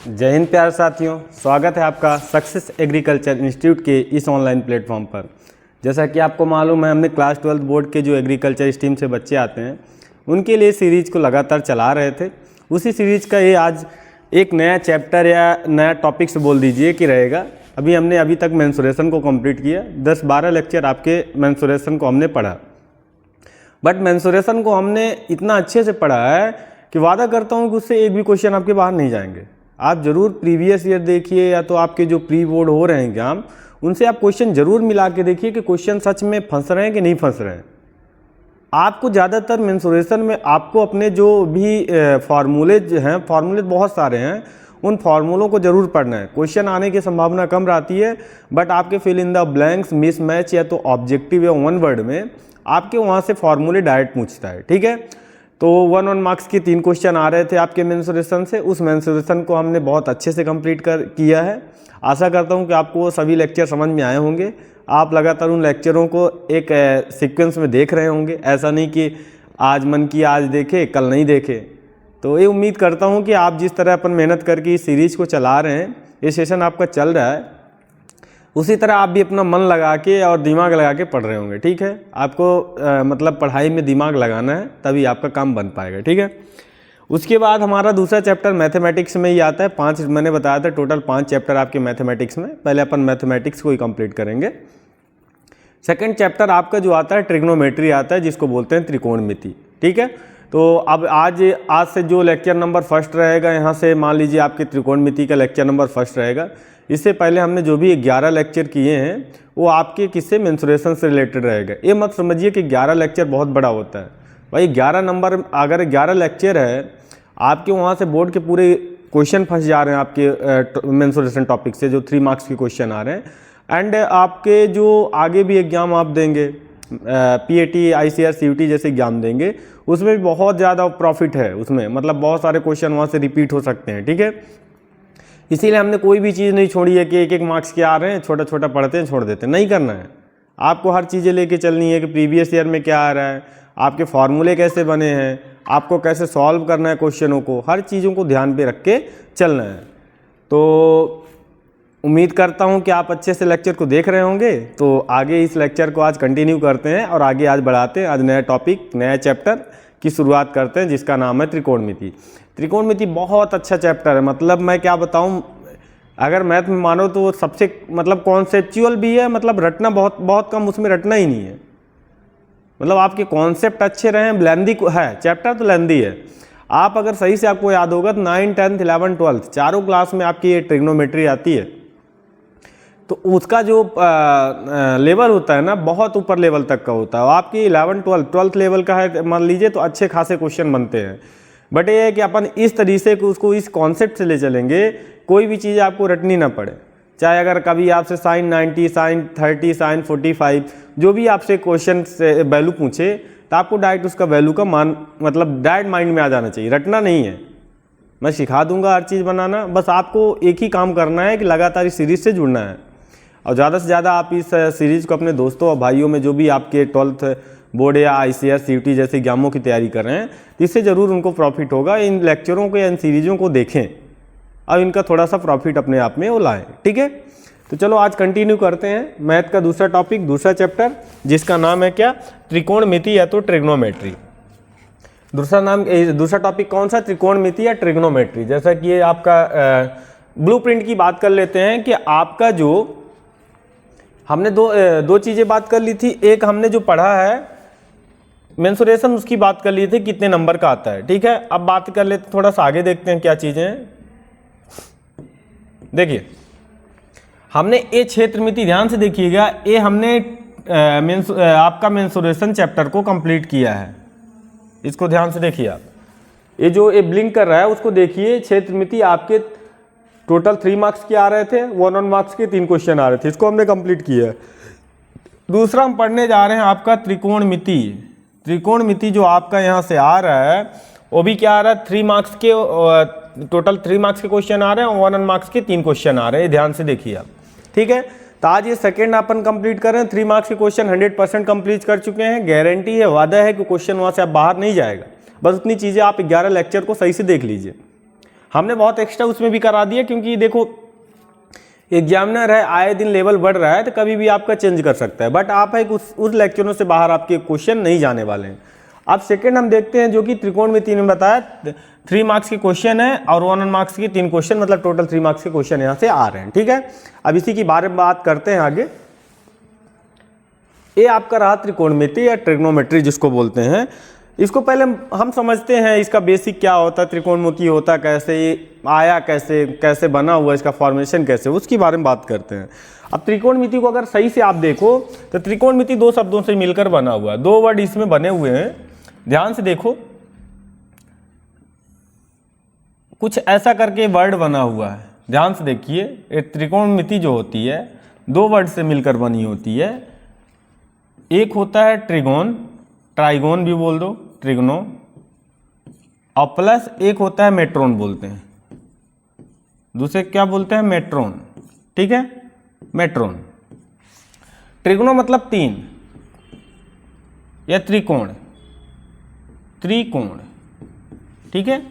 जय हिंद प्यारे साथियों, स्वागत है आपका सक्सेस एग्रीकल्चर इंस्टीट्यूट के इस ऑनलाइन प्लेटफॉर्म पर। जैसा कि आपको मालूम है, हमने क्लास 12 बोर्ड के जो एग्रीकल्चर स्ट्रीम से बच्चे आते हैं उनके लिए सीरीज़ को लगातार चला रहे थे। उसी सीरीज़ का ये आज एक नया चैप्टर या नया टॉपिक से बोल दीजिए कि रहेगा। हमने अभी तक मेंसुरेशन को कंप्लीट किया, 10-12 लेक्चर आपके मेंसुरेशन को हमने पढ़ा। बट मेंसुरेशन को हमने इतना अच्छे से पढ़ा है कि वादा करता हूँ कि उससे एक भी क्वेश्चन आपके बाहर नहीं जाएंगे। आप ज़रूर प्रीवियस ईयर देखिए या तो आपके जो प्री बोर्ड हो रहे हैं एग्जाम, उनसे आप क्वेश्चन ज़रूर मिला के देखिए कि क्वेश्चन सच में फंस रहे हैं कि नहीं फंस रहे हैं। आपको ज़्यादातर मेंसुरेशन में आपको अपने जो भी फार्मूले हैं, फार्मूले बहुत सारे हैं, उन फार्मूलों को ज़रूर पढ़ना है। क्वेश्चन आने की संभावना कम रहती है, बट आपके fill in the blanks, mismatch या तो ऑब्जेक्टिव या वन वर्ड में आपके वहाँ से फार्मूले डायरेक्ट पूछता है। ठीक है, तो 1 मार्क्स की 3 क्वेश्चन आ रहे थे आपके मेंसुरेशन से। उस मेंसुरेशन को हमने बहुत अच्छे से कंप्लीट किया है। आशा करता हूँ कि आपको सभी लेक्चर समझ में आए होंगे। आप लगातार उन लेक्चरों को एक सीक्वेंस में देख रहे होंगे, ऐसा नहीं कि आज मन की आज देखे कल नहीं देखे। तो ये उम्मीद करता हूँ कि आप जिस तरह अपन मेहनत करके इस सीरीज़ को चला रहे हैं, ये सेशन आपका चल रहा है, उसी तरह आप भी अपना मन लगा के और दिमाग लगा के पढ़ रहे होंगे। ठीक है, आपको मतलब पढ़ाई में दिमाग लगाना है, तभी आपका काम बन पाएगा। ठीक है, उसके बाद हमारा दूसरा चैप्टर मैथमेटिक्स में ही आता है। 5 मैंने बताया था, टोटल 5 चैप्टर आपके मैथमेटिक्स में। पहले अपन मैथमेटिक्स को ही कंप्लीट करेंगे। सेकंड चैप्टर आपका जो आता है ट्रिग्नोमेट्री आता है, जिसको बोलते हैं त्रिकोणमिति। ठीक है, तो अब आज से जो लेक्चर नंबर फर्स्ट रहेगा, यहाँ से मान लीजिए आपके त्रिकोणमिति का लेक्चर नंबर फर्स्ट रहेगा। इससे पहले हमने जो भी 11 लेक्चर किए हैं वो आपके किससे, मेंसुरेशन से रिलेटेड रहेगा। ये मत समझिए कि 11 लेक्चर बहुत बड़ा होता है भाई। 11 नंबर, अगर 11 लेक्चर है आपके, वहाँ से बोर्ड के पूरे क्वेश्चन फंस जा रहे हैं आपके मेंसुरेशन टॉपिक से, जो 3 मार्क्स के क्वेश्चन आ रहे हैं। एंड आपके जो आगे भी एग्जाम आप देंगे, PAT, ICAR, CUT जैसे एग्जाम देंगे, उसमें भी बहुत ज़्यादा प्रॉफिट है उसमें, मतलब बहुत सारे क्वेश्चन वहाँ से रिपीट हो सकते हैं। ठीक है, इसीलिए हमने कोई भी चीज़ नहीं छोड़ी है कि 1-1 मार्क्स के आ रहे हैं, छोटा छोटा पढ़ते हैं छोड़ देते हैं, नहीं करना है। आपको हर चीज़ें लेके चलनी है कि प्रीवियस ईयर में क्या आ रहा है, आपके फार्मूले कैसे बने हैं, आपको कैसे सॉल्व करना है क्वेश्चनों को, हर चीज़ों को ध्यान पे रख के चलना है। तो उम्मीद करता हूँ कि आप अच्छे से लेक्चर को देख रहे होंगे। तो आगे इस लेक्चर को आज कंटिन्यू करते हैं और आगे आज बढ़ाते हैं। आज नया टॉपिक, नया चैप्टर की शुरुआत करते हैं, जिसका नाम है त्रिकोणमिति। त्रिकोणमिति बहुत अच्छा चैप्टर है, मतलब मैं क्या बताऊं, अगर मैथ में मानो तो सबसे मतलब कॉन्सेप्चुअल भी है, मतलब रटना बहुत बहुत कम, उसमें रटना ही नहीं है। मतलब आपके कॉन्सेप्ट अच्छे रहे, लेंदी है चैप्टर, तो लेंदी है। आप अगर सही से आपको याद होगा तो 9th, 10th, 11th, 12th चारों क्लास में आपकी ये ट्रिग्नोमेट्री आती है। तो उसका जो लेवल होता है ना, बहुत ऊपर लेवल तक का होता है। आपकी 11th, 12th लेवल का है मान लीजिए, तो अच्छे खासे क्वेश्चन बनते हैं। बट ये है कि अपन इस तरीके से उसको इस कॉन्सेप्ट से ले चलेंगे, कोई भी चीज़ आपको रटनी ना पड़े। चाहे अगर कभी आपसे sin 90, sin 30, sin 45 जो भी आपसे क्वेश्चन से वैल्यू पूछे, तो आपको डायरेक्ट उसका वैल्यू का मान मतलब डायरेक्ट माइंड में आ जाना चाहिए, रटना नहीं है। मैं सिखा दूंगा हर चीज़ बनाना, बस आपको एक ही काम करना है कि लगातार इस सीरीज़ से जुड़ना है। और ज़्यादा से ज़्यादा आप इस सीरीज़ को अपने दोस्तों और भाइयों में, जो भी आपके 12th बोर्ड या ICAR, CUT जैसे एग्जामों की तैयारी कर रहे हैं, इससे ज़रूर उनको प्रॉफिट होगा। इन लेक्चरों को या इन सीरीज़ों को देखें और इनका थोड़ा सा प्रॉफिट अपने आप में वो लाएँ। ठीक है, तो चलो आज कंटिन्यू करते हैं मैथ का दूसरा टॉपिक, दूसरा चैप्टर, जिसका नाम है क्या, त्रिकोणमिति या तो ट्रिग्नोमेट्री। दूसरा टॉपिक कौन सा, त्रिकोणमिति या ट्रिग्नोमेट्री। जैसा कि ये आपका ब्लूप्रिंट की बात कर लेते हैं कि आपका जो हमने दो चीज़ें बात कर ली थी। एक हमने जो पढ़ा है मेंसुरेशन, उसकी बात कर ली थी कितने नंबर का आता है। ठीक है, अब बात कर लेते, थोड़ा सा आगे देखते हैं क्या चीज़ें हैं। देखिए, हमने ये क्षेत्रमिति, ध्यान से देखिएगा, ये हमने आपका मेंसुरेशन चैप्टर को कंप्लीट किया है। इसको ध्यान से देखिए आप, ये जो ये ब्लिंक कर रहा है उसको देखिए। क्षेत्रमिति आपके टोटल 3 मार्क्स के आ रहे थे, 1 मार्क्स के 3 क्वेश्चन आ रहे थे, इसको हमने कंप्लीट किया है। दूसरा हम पढ़ने जा रहे हैं आपका त्रिकोणमिति। त्रिकोणमिति जो आपका यहाँ से आ रहा है, वो भी क्या आ रहा है, 3 मार्क्स के, टोटल 3 मार्क्स के क्वेश्चन आ रहे हैं और 1 मार्क्स के 3 क्वेश्चन आ रहे हैं। ध्यान से देखिए आप। ठीक है, तो आज ये सेकेंड अपन कंप्लीट कर रहे हैं। 3 मार्क्स के क्वेश्चन 100% कंप्लीट कर चुके हैं। गारंटी है, वादा है कि क्वेश्चन वहाँ से आप बाहर नहीं जाएगा। बस उतनी चीज़ें आप 11 लेक्चर को सही से देख लीजिए। हमने बहुत एक्स्ट्रा उसमें भी करा दिया, क्योंकि देखो एग्जामिनर है, आए दिन लेवल बढ़ रहा है, तो कभी भी आपका चेंज कर सकता है। बट आप है उस लेक्चरों से बाहर आपके क्वेश्चन नहीं जाने वाले हैं। अब सेकंड हम देखते हैं, जो कि त्रिकोणमिति में बताया 3 मार्क्स के क्वेश्चन है और 1 मार्क्स के 3 क्वेश्चन, मतलब टोटल 3 मार्क्स के क्वेश्चन यहाँ से आ रहे हैं। ठीक है, अब इसी के बारे में बात करते हैं आगे। ये आपका रहा त्रिकोणमिति या ट्रिग्नोमेट्री जिसको बोलते हैं। इसको पहले हम समझते हैं इसका बेसिक क्या होता है, त्रिकोणमिति होता कैसे, आया कैसे, कैसे बना हुआ, इसका फॉर्मेशन कैसे, उसके बारे में बात करते हैं। अब त्रिकोणमिति को अगर सही से आप देखो तो त्रिकोणमिति 2 शब्दों से मिलकर बना हुआ है, 2 वर्ड इसमें बने हुए हैं। ध्यान से देखो, कुछ ऐसा करके वर्ड बना हुआ है, ध्यान से देखिए। एक त्रिकोणमिति जो होती है 2 वर्ड से मिलकर बनी होती है। एक होता है ट्रिगोन, ट्राइगोन भी बोल दो, ट्रिग्नो, और प्लस एक होता है मेट्रोन बोलते हैं, दूसरे क्या बोलते हैं, मेट्रोन। ठीक है, मेट्रोन। ट्रिग्नो मतलब 3 या त्रिकोण, त्रिकोण। ठीक है,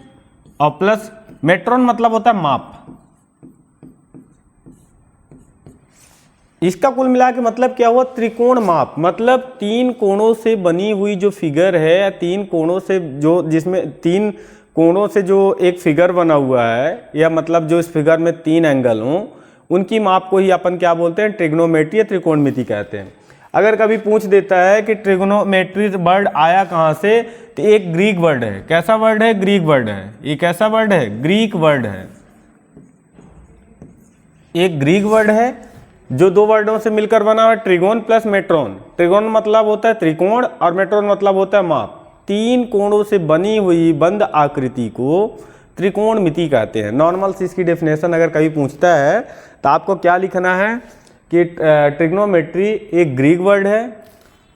और प्लस मेट्रोन मतलब होता है माप। इसका कुल मिला के मतलब क्या हुआ, त्रिकोण माप, मतलब 3 कोणों से बनी हुई जो फिगर है, या 3 कोणों से जो, जिसमें 3 कोणों से जो एक फिगर बना हुआ है, या मतलब जो इस फिगर में 3 एंगल हों, उनकी माप को ही अपन क्या बोलते हैं, ट्रिग्नोमेट्री या त्रिकोणमिति कहते हैं। अगर कभी पूछ देता है कि ट्रिग्नोमेट्री वर्ड आया कहाँ से, तो एक ग्रीक वर्ड है। कैसा वर्ड है, ग्रीक वर्ड है। ये कैसा वर्ड है, ग्रीक वर्ड है। एक ग्रीक वर्ड है जो 2 वर्डों से मिलकर बना हुआ है, ट्रिगोन प्लस मेट्रोन। ट्रिगोन मतलब होता है त्रिकोण और मेट्रोन मतलब होता है माप। 3 कोणों से बनी हुई बंद आकृति को त्रिकोणमिति कहते हैं। नॉर्मल से इसकी डेफिनेशन अगर कभी पूछता है तो आपको क्या लिखना है कि ट्रिग्नोमेट्री एक ग्रीक वर्ड है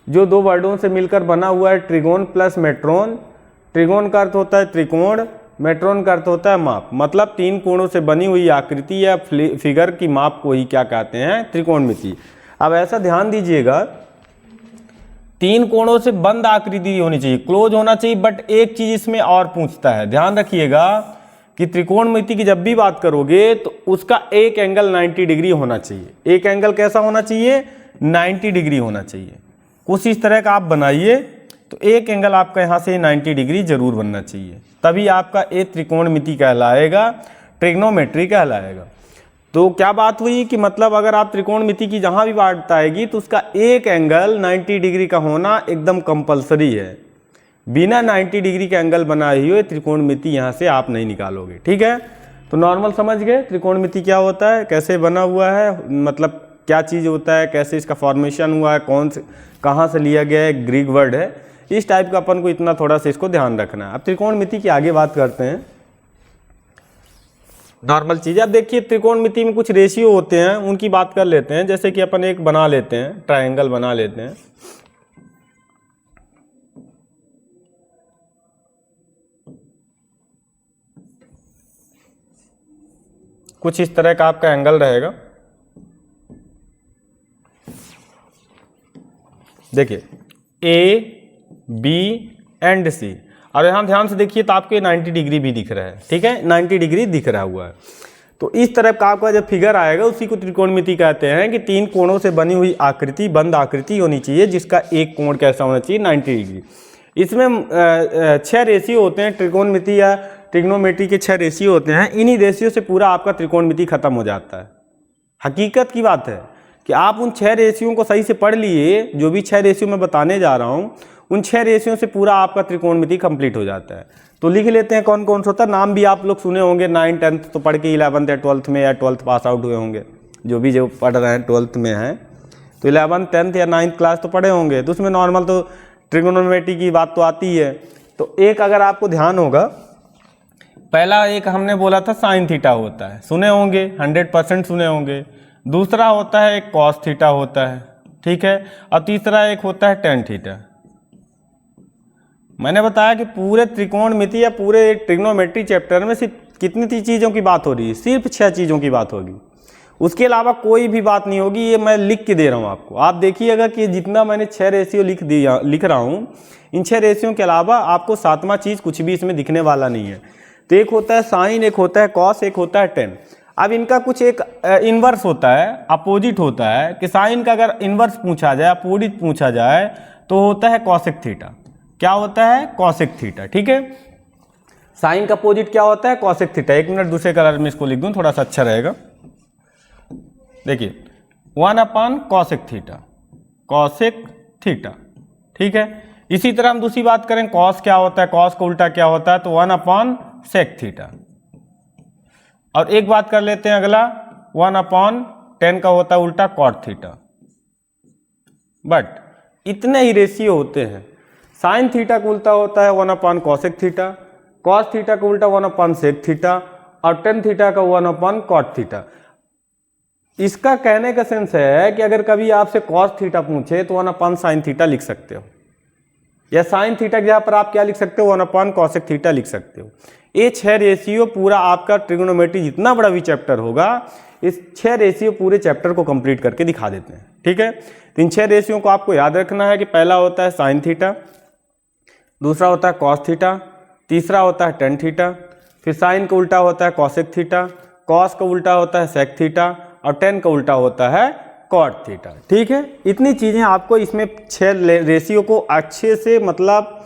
जो 2 वर्डों से मिलकर बना हुआ है, ट्रिगोन प्लस मेट्रोन। ट्रिगोन का अर्थ होता है त्रिकोण, मेट्रोन का अर्थ होता है माप, मतलब 3 कोणों से बनी हुई आकृति या फिगर की माप को ही क्या कहते हैं, त्रिकोणमिति। अब ऐसा ध्यान दीजिएगा, 3 कोणों से बंद आकृति होनी चाहिए, क्लोज होना चाहिए। बट एक चीज इसमें और पूछता है, ध्यान रखिएगा कि त्रिकोणमिति की जब भी बात करोगे तो उसका एक एंगल 90 डिग्री होना चाहिए। एक एंगल कैसा होना चाहिए, 90 डिग्री होना चाहिए। कुछ इस तरह का आप बनाइए तो एक एंगल आपका यहाँ से 90 डिग्री जरूर बनना चाहिए, तभी आपका एक त्रिकोणमिति कहलाएगा, ट्रिग्नोमेट्री कहलाएगा। तो क्या बात हुई कि मतलब अगर आप त्रिकोणमिति की जहाँ भी बात आएगी तो उसका एक एंगल 90 डिग्री का होना एकदम कंपलसरी है। बिना 90 डिग्री का एंगल बनाए हुए त्रिकोणमिति यहाँ से आप नहीं निकालोगे। ठीक है, तो नॉर्मल समझ गए त्रिकोणमिति क्या होता है, कैसे बना हुआ है, मतलब क्या चीज़ होता है, कैसे इसका फॉर्मेशन हुआ है, कौन से कहाँ से लिया गया है, ग्रीक वर्ड है। इस टाइप का अपन को इतना थोड़ा सा इसको ध्यान रखना है। अब त्रिकोणमिति की आगे बात करते हैं, नॉर्मल चीज़। अब देखिए त्रिकोणमिति में कुछ रेशियो होते हैं, उनकी बात कर लेते हैं। जैसे कि अपन एक बना लेते हैं, ट्रायंगल बना लेते हैं। कुछ इस तरह का आपका एंगल रहेगा। देखिए ए, बी एंड सी, और यहाँ ध्यान से देखिए तो आपको 90 डिग्री भी दिख रहा है। ठीक है, 90 डिग्री दिख रहा हुआ है। तो इस तरह का आपका जब फिगर आएगा उसी को त्रिकोणमिति कहते हैं कि 3 कोणों से बनी हुई आकृति, बंद आकृति होनी चाहिए जिसका एक कोण कैसा होना चाहिए, 90 डिग्री। इसमें 6 रेशियो होते हैं, त्रिकोणमिति या ट्रिग्नोमेट्री के 6 रेशियो होते हैं। इन्हीं रेशियो से पूरा आपका त्रिकोणमिति खत्म हो जाता है। हकीकत की बात है कि आप उन 6 रेशियो को सही से पढ़ लिए, जो भी 6 रेशियो मैं बताने जा रहा हूँ, उन 6 रेशियो से पूरा आपका त्रिकोणमिति कंप्लीट हो जाता है। तो लिख लेते हैं कौन कौन सा होता है। नाम भी आप लोग सुने होंगे, 9th 10th तो पढ़ के 11th या 12th में, या 12th पास आउट हुए होंगे, जो पढ़ रहे हैं 12th में हैं तो 11th 10th या 9th क्लास तो पढ़े होंगे। तो उसमें नॉर्मल तो ट्रिग्नोमेट्री की बात तो आती है। तो एक अगर आपको ध्यान होगा, पहला एक हमने बोला था साइन थीटा होता है, सुने होंगे, 100% सुने होंगे। दूसरा होता है एक कॉस थीटा होता है, ठीक है, और तीसरा एक होता है टेन थीटा। मैंने बताया कि पूरे त्रिकोणमिति या पूरे ट्रिग्नोमेट्री चैप्टर में सिर्फ कितनी चीज़ों की बात हो रही है, सिर्फ 6 चीज़ों की बात होगी, उसके अलावा कोई भी बात नहीं होगी। ये मैं लिख के दे रहा हूँ आपको, आप देखिएगा कि जितना मैंने 6 रेशियो लिख रहा हूँ, इन 6 रेशियो के अलावा आपको 7वां चीज़ कुछ भी इसमें दिखने वाला नहीं है। तो एक होता है साइन, एक होता है कॉस, एक होता है टेन। अब इनका कुछ एक इन्वर्स होता है, अपोजिट होता है कि साइन का अगर इन्वर्स पूछा जाए, अपोजिट पूछा जाए तो होता है कॉसेक थीटा। क्या होता है? Cosec theta. ठीक है, साइन का अपोजिट क्या होता है? Cosec theta. एक मिनट दूसरे कलर में इसको लिख दूं, थोड़ा सा अच्छा रहेगा। देखिए 1/cos थीटा, कॉसेक थीटा। ठीक है, इसी तरह हम दूसरी बात करें, कॉस क्या होता है, कॉस का उल्टा क्या होता है, तो 1/sec थीटा। और एक बात कर लेते हैं अगला, 1/10 का होता है उल्टा कॉट थीटा। बट इतने ही रेशियो होते हैं। साइन थीटा का उल्टा होता है 1/cosec थीटा, कॉस थीटा का उल्टा 1/sec थीटा, और टेन थीटा का 1/cot थीटा। इसका कहने का सेंस है कि अगर कभी आपसे कॉस थीटा पूछे तो 1/sin थीटा लिख सकते हो, या साइन थीटा के जहाँ पर आप क्या लिख सकते हो, 1/cosec थीटा लिख सकते हो। ये 6 रेशियो पूरा आपका ट्रिग्नोमेट्री जितना बड़ा भी चैप्टर होगा, इस 6 रेशियो पूरे चैप्टर को कंप्लीट करके दिखा देते हैं। ठीक है, तो इन 6 रेशियो को आपको याद रखना है कि पहला होता है साइन थीटा, दूसरा होता है कॉस थीटा, तीसरा होता है टेन थीटा, फिर साइन का उल्टा होता है कॉसेक थीटा, कॉस का उल्टा होता है सेक थीटा, और टेन का उल्टा होता है कॉट थीटा। ठीक है, इतनी चीज़ें आपको इसमें 6 रेशियो को अच्छे से मतलब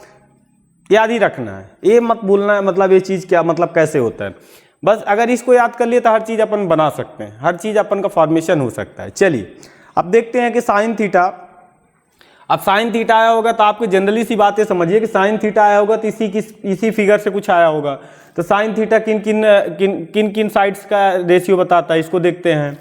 याद ही रखना है, ये मत भूलना है मतलब ये चीज़ क्या मतलब कैसे होता है। बस अगर इसको याद कर लिए तो हर चीज़ अपन बना सकते हैं, हर चीज़ अपन का फॉर्मेशन हो सकता है। चलिए अब देखते हैं कि साइन थीटा, अब साइन थीटा आया होगा तो आपको जनरली सी बातें समझिए कि साइन थीटा आया होगा तो इसी फिगर से कुछ आया होगा। तो साइन थीटा किन किन साइड्स का रेशियो बताता है, इसको देखते हैं।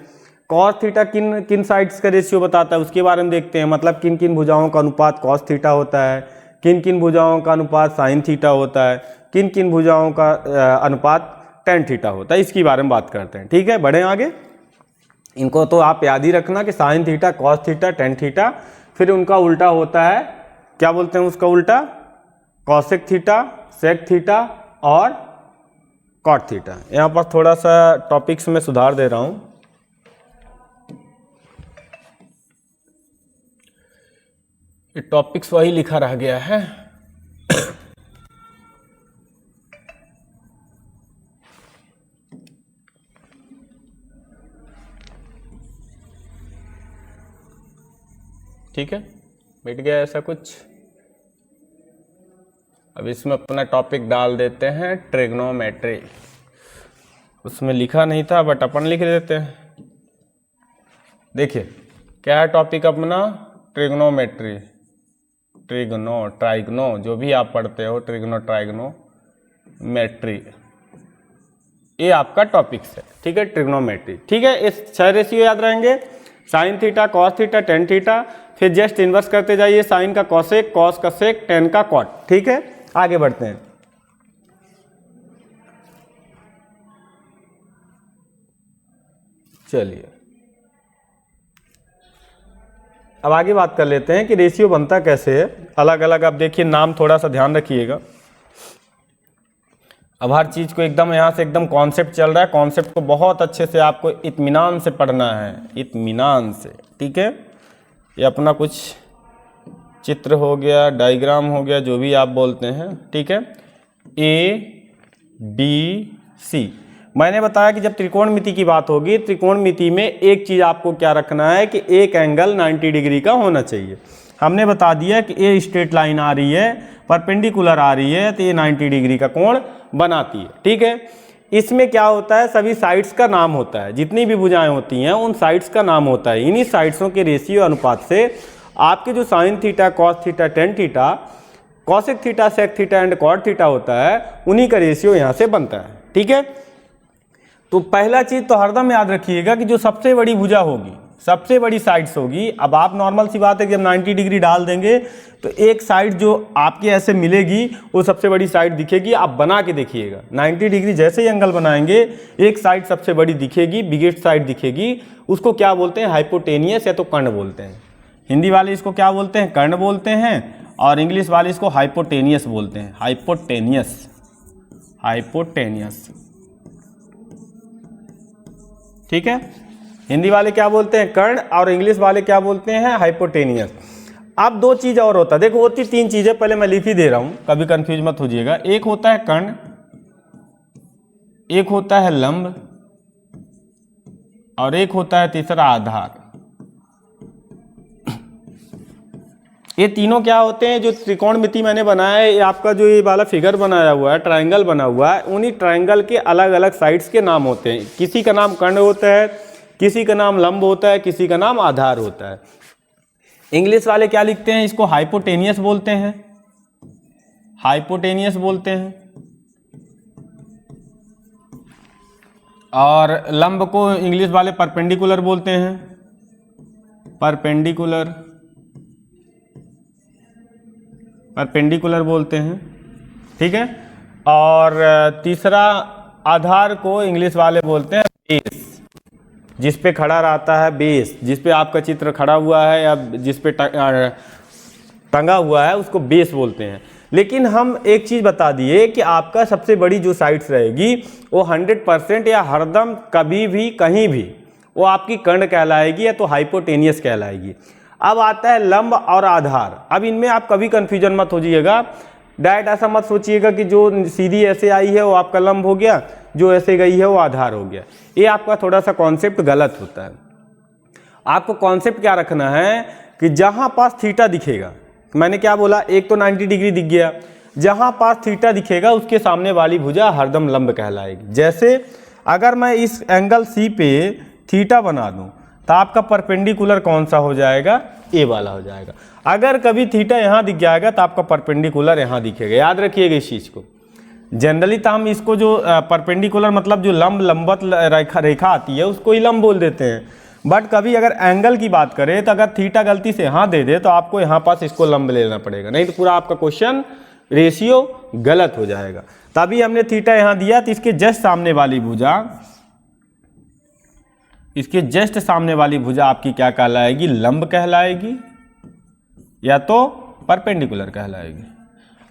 कॉस थीटा किन किन साइड्स का रेशियो बताता है, उसके बारे में देखते हैं। मतलब किन किन भुजाओं का अनुपात कॉस थीटा होता है, किन किन भुजाओं का अनुपात साइन थीटा होता है, किन किन भुजाओं का अनुपात टेन थीटा होता है, इसके बारे में बात करते हैं। ठीक है, बढ़े आगे। इनको तो आप याद ही रखना कि sign theta, cos theta, tan theta, फिर उनका उल्टा होता है, क्या बोलते हैं उसका उल्टा, कॉसेक थीटा, सेक थीटा और कॉट थीटा। यहाँ पर थोड़ा सा टॉपिक्स में सुधार दे रहा हूँ। टॉपिक्स वही लिखा रह गया है। ठीक है, मिट गया ऐसा कुछ। अब इसमें अपना टॉपिक डाल देते हैं ट्रिग्नोमेट्री। उसमें लिखा नहीं था बट अपन लिख देते हैं। देखिए क्या है टॉपिक अपना, ट्रिग्नोमेट्री, ट्राइग्नो जो भी आप पढ़ते हो, ट्रिग्नो ट्राइग्नो मेट्री, ये आपका टॉपिक्स है। ठीक है, ट्रिग्नोमेट्री। ठीक है, इस 6 रेशियो याद रहेंगे, sign theta, cos theta, tan theta, फिर जस्ट इन्वर्स करते जाइए, साइन का कॉसेक, कॉस का सेक, टेन का कॉट। ठीक है, आगे बढ़ते हैं। चलिए अब आगे बात कर लेते हैं कि रेशियो बनता कैसे है, अलग अलग। अब देखिए नाम थोड़ा सा ध्यान रखिएगा। अब हर चीज़ को एकदम यहाँ से एकदम कॉन्सेप्ट चल रहा है, कॉन्सेप्ट को बहुत अच्छे से आपको इत्मीनान से पढ़ना है, इत्मीनान से। ठीक है, ये अपना कुछ चित्र हो गया, डायग्राम हो गया, जो भी आप बोलते हैं। ठीक है, ABC। मैंने बताया कि जब त्रिकोणमिति की बात होगी, त्रिकोणमिति में एक चीज़ आपको क्या रखना है कि एक एंगल 90 डिग्री का होना चाहिए। हमने बता दिया कि ये स्ट्रेट लाइन आ रही है, परपेंडिकुलर आ रही है, तो ये 90 डिग्री का कोण बनाती है। ठीक है, इसमें क्या होता है, सभी साइड्स का नाम होता है, जितनी भी भुजाएं होती हैं उन साइड्स का नाम होता है। इन्हीं साइड्सों के रेशियो अनुपात से आपके जो sine theta, cos theta, tan theta, cosec theta, sec theta and cot theta होता है, उन्हीं का रेशियो यहाँ से बनता है। ठीक है, तो पहला चीज़ तो हरदम याद रखिएगा कि जो सबसे बड़ी भुजा होगी, सबसे बड़ी साइड्स होगी। अब आप नॉर्मल सी बात है कि जब 90 डिग्री डाल देंगे तो एक साइड जो आपके ऐसे मिलेगी वो सबसे बड़ी साइड दिखेगी। आप बना के देखिएगा, 90 डिग्री जैसे ही एंगल बनाएंगे एक साइड सबसे बड़ी दिखेगी, बिगेस्ट साइड दिखेगी। उसको क्या बोलते हैं, हाइपोटेनियस या तो कर्ण बोलते हैं। हिंदी वाले इसको क्या बोलते हैं, कर्ण बोलते हैं, और इंग्लिश वाले इसको हाइपोटेनियस बोलते हैं। Hypotenuse, hypotenuse. ठीक है, हिंदी वाले क्या बोलते हैं, कर्ण, और इंग्लिश वाले क्या बोलते हैं, हाइपोटेनियस। अब दो चीज़ और होता है, देखो होती 3 चीज़ें, पहले मैं लिख ही दे रहा हूँ, कभी कंफ्यूज मत होइएगा। एक होता है कर्ण, एक होता है लंब और एक होता है तीसरा आधार। ये तीनों क्या होते हैं, जो त्रिकोणमिति मैंने बनाया है, ये आपका जो ये वाला फिगर बनाया हुआ है, ट्रायंगल बना हुआ है, उन्हीं ट्रायंगल के अलग अलग साइड्स के नाम होते हैं। किसी का नाम कर्ण होता है, किसी का नाम लंब होता है, किसी का नाम आधार होता है। इंग्लिश वाले क्या लिखते हैं, इसको हाइपोटेनियस बोलते हैं, हाइपोटेनियस बोलते हैं, और लंब को इंग्लिश वाले परपेंडिकुलर बोलते हैं, परपेंडिकुलर, परपेंडिकुलर बोलते हैं, ठीक है। और तीसरा आधार को इंग्लिश वाले बोलते हैं बेस, जिस पे खड़ा रहता है बेस, जिस पे आपका चित्र खड़ा हुआ है या जिस पे टंगा हुआ है, उसको बेस बोलते हैं। लेकिन हम एक चीज़ बता दिए कि आपका सबसे बड़ी जो साइट्स रहेगी वो 100% या हरदम कभी भी कहीं भी वो आपकी कर्ण कहलाएगी या तो हाइपोटेनियस कहलाएगी। अब आता है लंब और आधार। अब इनमें आप कभी कंफ्यूजन मत हो जाइएगा, डायरेक्ट ऐसा मत सोचिएगा कि जो सीधी ऐसे आई है वो आपका लंब हो गया, जो ऐसे गई है वो आधार हो गया। ये आपका थोड़ा सा कॉन्सेप्ट गलत होता है। आपको कॉन्सेप्ट क्या रखना है कि जहां पास थीटा दिखेगा, मैंने क्या बोला, एक तो 90 डिग्री दिख गया, जहां पास थीटा दिखेगा उसके सामने वाली भुजा हरदम लंब कहलाएगी। जैसे अगर मैं इस एंगल सी पे थीटा बना दूं तो आपका परपेंडिकुलर कौन सा हो जाएगा, ए वाला हो जाएगा। अगर कभी थीटा यहाँ दिख जाएगा तो आपका परपेंडिकुलर यहाँ दिखेगा। याद रखिएगा इस चीज़ को। जनरली तो हम इसको जो परपेंडिकुलर मतलब जो लंबवत रेखा आती है उसको ही लंब बोल देते हैं। बट कभी अगर एंगल की बात करें तो अगर थीटा गलती से यहाँ दे दे तो आपको यहाँ पास इसको लंब लेना पड़ेगा, नहीं तो पूरा आपका क्वेश्चन रेशियो गलत हो जाएगा। तभी हमने थीटा यहाँ दिया तो इसके जस्ट सामने वाली भुजा, इसके जस्ट सामने वाली भुजा आपकी क्या कहलाएगी, लंब कहलाएगी या तो परपेंडिकुलर कहलाएगी।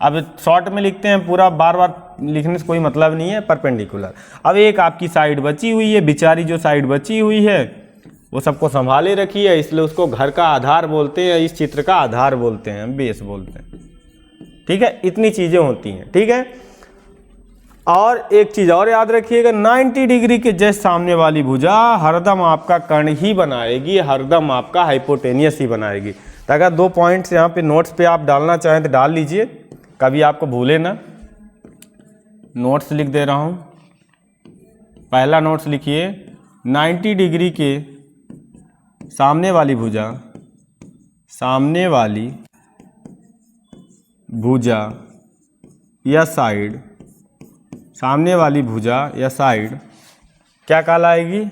अब शॉर्ट में लिखते हैं, पूरा बार बार लिखने से कोई मतलब नहीं है, परपेंडिकुलर। अब एक आपकी साइड बची हुई है, बेचारी जो साइड बची हुई है वो सबको संभाले रखी है, इसलिए उसको घर का आधार बोलते हैं, इस चित्र का आधार बोलते हैं, बेस बोलते हैं, ठीक है। इतनी चीजें होती हैं, ठीक है। और एक चीज और याद रखिएगा, 90 डिग्री के जस्ट सामने वाली भुजा हरदम आपका कर्ण ही बनाएगी, हरदम आपका हाइपोटेनियस ही बनाएगी। तो अगर 2 पॉइंट्स यहाँ पे नोट्स पे आप डालना चाहें तो डाल लीजिए, कभी आपको भूले ना। नोट्स लिख दे रहा हूँ। पहला नोट्स लिखिए, 90 डिग्री के सामने वाली भुजा, सामने वाली भुजा या साइड, सामने वाली भुजा या साइड क्या कहलाएगी,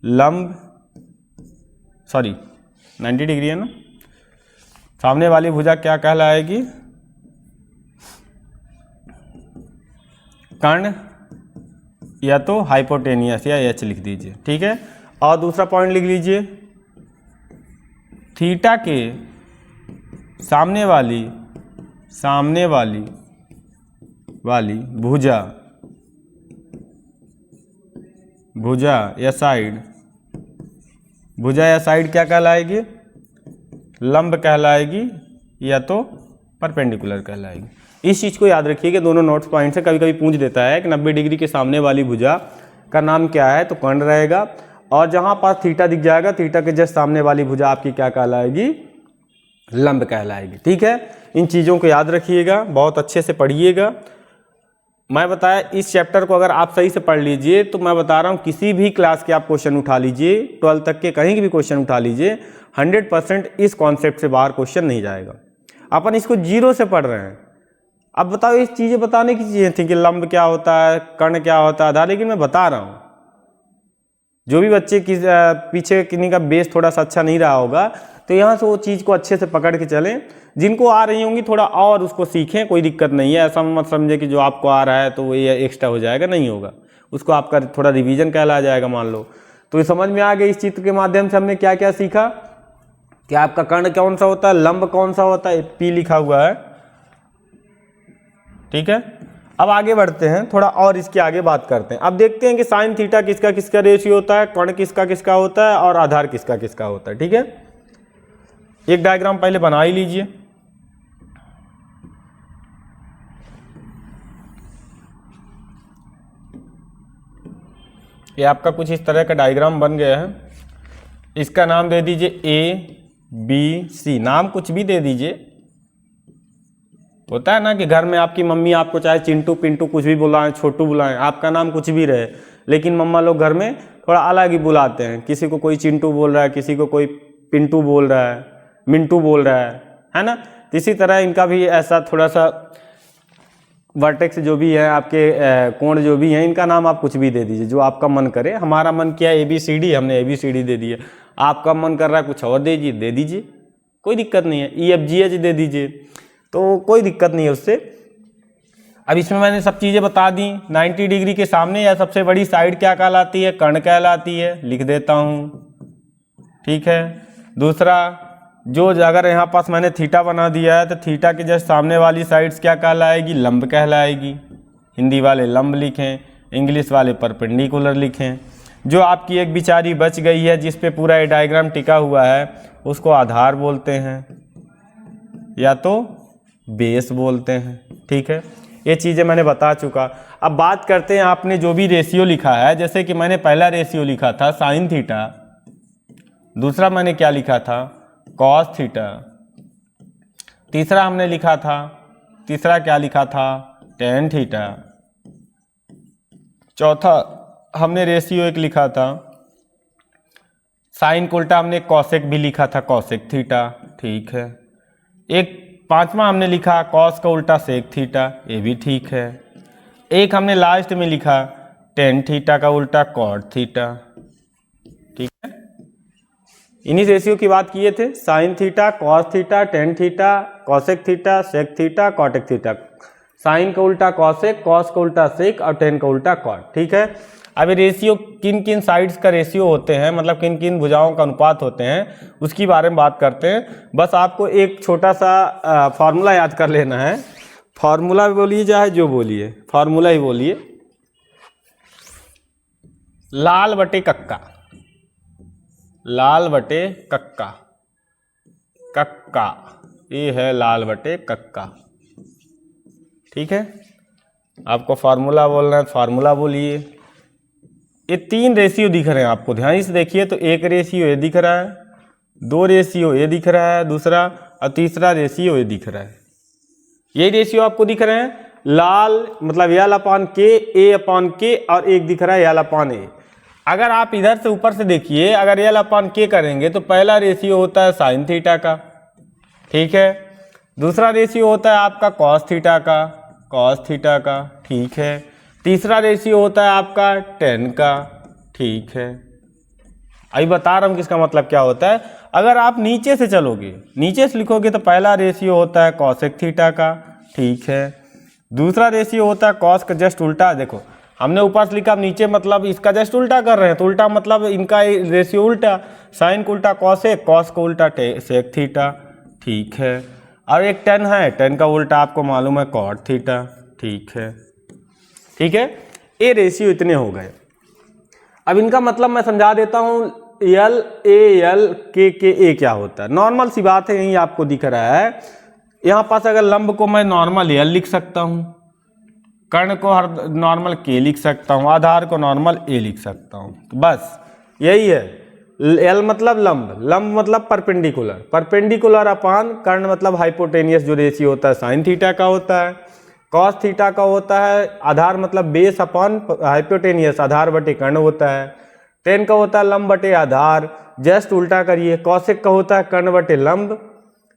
लंब, सॉरी 90 डिग्री है ना, सामने वाली भुजा क्या कहलाएगी, कर्ण या तो हाइपोटेनियस या एच लिख दीजिए, ठीक है। और दूसरा पॉइंट लिख लीजिए, थीटा के सामने वाली भुजा या साइड क्या कहलाएगी, लंब कहलाएगी या तो परपेंडिकुलर कहलाएगी। इस चीज़ को याद रखिए कि दोनों नोट्स पॉइंट से कभी कभी पूछ देता है कि 90 डिग्री के सामने वाली भुजा का नाम क्या है, तो कर्ण रहेगा। और जहां पास थीटा दिख जाएगा, थीटा के जस्ट सामने वाली भुजा आपकी क्या कहलाएगी, लंब कहलाएगी, ठीक है। इन चीज़ों को याद रखिएगा, बहुत अच्छे से पढ़िएगा। मैं बताया इस चैप्टर को अगर आप सही से पढ़ लीजिए तो मैं बता रहा हूँ किसी भी क्लास के आप क्वेश्चन उठा लीजिए, 12 तक के कहीं भी क्वेश्चन उठा लीजिए, 100% इस कॉन्सेप्ट से बाहर क्वेश्चन नहीं जाएगा। अपन इसको जीरो से पढ़ रहे हैं। अब बताओ, इस चीज़ें बताने की चीज़ें थी कि लंब क्या होता है, कर्ण क्या होता है, आधार, लेकिन मैं बता रहा हूँ जो भी बच्चे की पीछे किन्हीं का बेस थोड़ा सा अच्छा नहीं रहा होगा तो यहाँ से वो चीज़ को अच्छे से पकड़ के चलें। जिनको आ रही होंगी थोड़ा और उसको सीखें, कोई दिक्कत नहीं है। ऐसा मत समझे कि जो आपको आ रहा है तो वो ये एक्स्ट्रा हो जाएगा, नहीं होगा, उसको आपका थोड़ा रिवीजन कहला जाएगा मान लो। तो ये समझ में आ गया। इस चित्र के माध्यम से हमने क्या क्या सीखा कि आपका कर्ण कौन सा होता है, लंब कौन सा होता है, पी लिखा हुआ है, ठीक है। अब आगे बढ़ते हैं, थोड़ा और इसके आगे बात करते हैं। अब देखते हैं कि साइन थीटा किसका किसका रेशियो होता है, कर्ण किसका किसका होता है और आधार किसका किसका होता है, ठीक है। एक डायग्राम पहले बना ही लीजिए। ये आपका कुछ इस तरह का डायग्राम बन गया है। इसका नाम दे दीजिए ABC, नाम कुछ भी दे दीजिए। होता है ना कि घर में आपकी मम्मी आपको चाहे चिंटू पिंटू कुछ भी बुलाएं, छोटू बुलाएं, आपका नाम कुछ भी रहे, लेकिन मम्मा लोग घर में थोड़ा अलग ही बुलाते हैं। किसी को कोई चिंटू बोल रहा है, किसी को कोई पिंटू बोल रहा है, मिंटू बोल रहा है ना। तो इसी तरह इनका भी ऐसा थोड़ा सा वर्टेक्स जो भी है, आपके कोण जो भी हैं, इनका नाम आप कुछ भी दे दीजिए जो आपका मन करे। हमारा मन किया ABCD, हमने ABCD दे दिया। आपका मन कर रहा है कुछ और दे दीजिए, कोई दिक्कत नहीं है। EFGH दे दीजिए, तो कोई दिक्कत नहीं है उससे। अब इसमें मैंने सब चीज़ें बता दी। 90 डिग्री के सामने या सबसे बड़ी साइड क्या कहलाती है? कर्ण कहलाती है, लिख देता हूँ, ठीक है। दूसरा, जो अगर यहाँ पास मैंने थीटा बना दिया है तो थीटा के जस्ट सामने वाली साइड्स क्या कहलाएगी? लंब कहलाएगी। हिंदी वाले लंब लिखें, इंग्लिश वाले परपेंडिकुलर लिखें। जो आपकी एक बिचारी बच गई है जिस पे पूरा ये डायग्राम टिका हुआ है, उसको आधार बोलते हैं या तो बेस बोलते हैं, ठीक है। ये चीज़ें मैंने बता चुका। अब बात करते हैं आपने जो भी रेशियो लिखा है। जैसे कि मैंने पहला रेशियो लिखा था साइन थीटा, दूसरा मैंने क्या लिखा था? Cos theta. तीसरा हमने लिखा था, तीसरा क्या लिखा था? Tan theta. चौथा हमने रेशियो एक लिखा था साइन को उल्टा हमने कॉसेक भी लिखा था, कॉसेक थीटा, ठीक है। एक पांचवा हमने लिखा कॉस का उल्टा सेक थीटा, ये भी ठीक है। एक हमने लास्ट में लिखा टेन थीटा का उल्टा कॉट थीटा, ठीक है। इन्हीं रेशियो की बात किए थे, sine theta, cos theta, tan theta, cosec theta, sec theta, cot theta. Sine का उल्टा कॉसेक, कॉस का उल्टा सेक और टेन का उल्टा कॉट, ठीक है। अब ये रेशियो किन किन साइड्स का रेशियो होते हैं, मतलब किन किन भुजाओं का अनुपात होते हैं, उसकी बारे में बात करते हैं। बस आपको एक छोटा सा फार्मूला याद कर लेना है। फार्मूला बोलिए चाहे जो बोलिए, फार्मूला ही बोलिए। लाल बटे कक्का, लाल बटे कक्का, कक्का, ये है लाल बटे कक्का, ठीक है। आपको फार्मूला बोलना है, फार्मूला बोलिए। ये तीन रेशियो दिख रहे हैं आपको, ध्यान से देखिए। तो एक रेशियो ये दिख रहा है, दो रेशियो ये दिख रहा है दूसरा, और तीसरा रेशियो ये दिख रहा है। यही रेशियो आपको दिख रहे हैं। लाल मतलब एल अपान के, ए अपान के, और एक दिख रहा है एल अपान ए। अगर आप इधर से ऊपर से देखिए, अगर एल अपान के करेंगे तो पहला रेशियो होता है साइन थीटा का, ठीक है। दूसरा रेशियो होता है आपका कॉस थीटा का, कॉस थीटा का, ठीक है। तीसरा रेशियो होता है आपका टेन का, ठीक है। अभी बता रहा हूं कि इसका मतलब क्या होता है। अगर आप नीचे से चलोगे, नीचे से लिखोगे तो पहला रेशियो होता है कॉसेक थीटा का, ठीक है। दूसरा रेशियो होता है कॉस का जस्ट उल्टा, देखो हमने ऊपर से लिखा, नीचे मतलब इसका जस्ट उल्टा कर रहे हैं, तो उल्टा मतलब इनका रेशियो उल्टा, साइन को उल्टा कॉसेक, कॉस को उल्टा सेक थीटा, ठीक है। और एक टेन है, टेन का उल्टा आपको मालूम है कॉट थीटा, ठीक है, ठीक है। ये रेशियो इतने हो गए। अब इनका मतलब मैं समझा देता हूं, एल ए एल के ए क्या होता है। नॉर्मल सी बात है, यही आपको दिख रहा है। यहां पास अगर लंब को मैं नॉर्मल एल लिख सकता हूं, कर्ण को हर नॉर्मल के लिख सकता हूं, आधार को नॉर्मल ए लिख सकता हूं, तो बस यही है। एल मतलब लंब, लंब मतलब परपेंडिकुलर, परपेंडिकुलर अपान कर्ण मतलब हाइपोटेनियस जो रेशियो होता है साइन थीटा का होता है। कॉस थीटा का होता है आधार मतलब बेस अपॉन हाइपोटेनियस, आधार बटे कर्ण होता है। टेन का होता है लंब बटे आधार, जस्ट उल्टा करिए। कॉसेक का होता है कर्ण बटे लंब,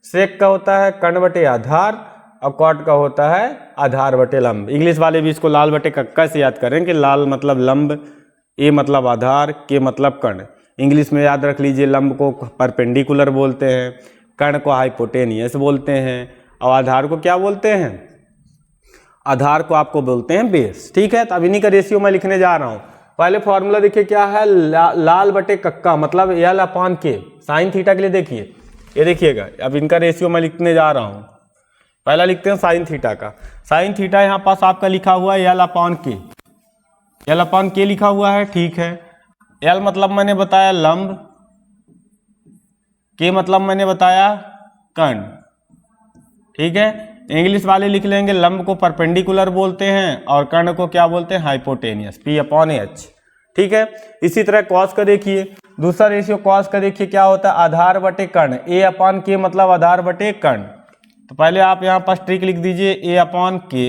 सेक का होता है कर्ण बटे आधार, और कॉट का होता है आधार बटे लंब। इंग्लिश वाले भी इसको लाल बटे कक्का से याद करें कि लाल मतलब लंब, ए मतलब आधार, के मतलब कर्ण। इंग्लिश में याद रख लीजिए, लंब को परपेंडिकुलर बोलते हैं, कर्ण को हाइपोटेनियस बोलते हैं, और आधार को क्या बोलते हैं? आधार को आपको बोलते हैं बेस, ठीक है। तो अब इन्हीं का रेशियो मैं लिखने जा रहा हूं। पहले फॉर्मूला देखिए क्या है, लाल बटे कक्का मतलब एल अपान के, साइन थीटा के लिए देखिए, ये देखिएगा। अब इनका रेशियो मैं लिखने जा रहा हूं। पहला लिखते हैं साइन थीटा का। साइन थीटा यहां पास आपका लिखा हुआ है एल अपान के, एल अपान के लिखा हुआ है, ठीक है। एल मतलब मैंने बताया लंब, के मतलब मैंने बताया कर्ण, ठीक है। इंग्लिश वाले लिख लेंगे लंब को परपेंडिकुलर बोलते हैं और कर्ण को क्या बोलते हैं? हाइपोटेनियस, पी अपॉन एच, ठीक है। इसी तरह कॉस का देखिए, दूसरा रेशियो कॉस का देखिए क्या होता है, आधार बटे कर्ण, ए अपॉन के मतलब आधार बटे कर्ण। तो पहले आप यहाँ पास ट्रिक लिख दीजिए, ए अपॉन के,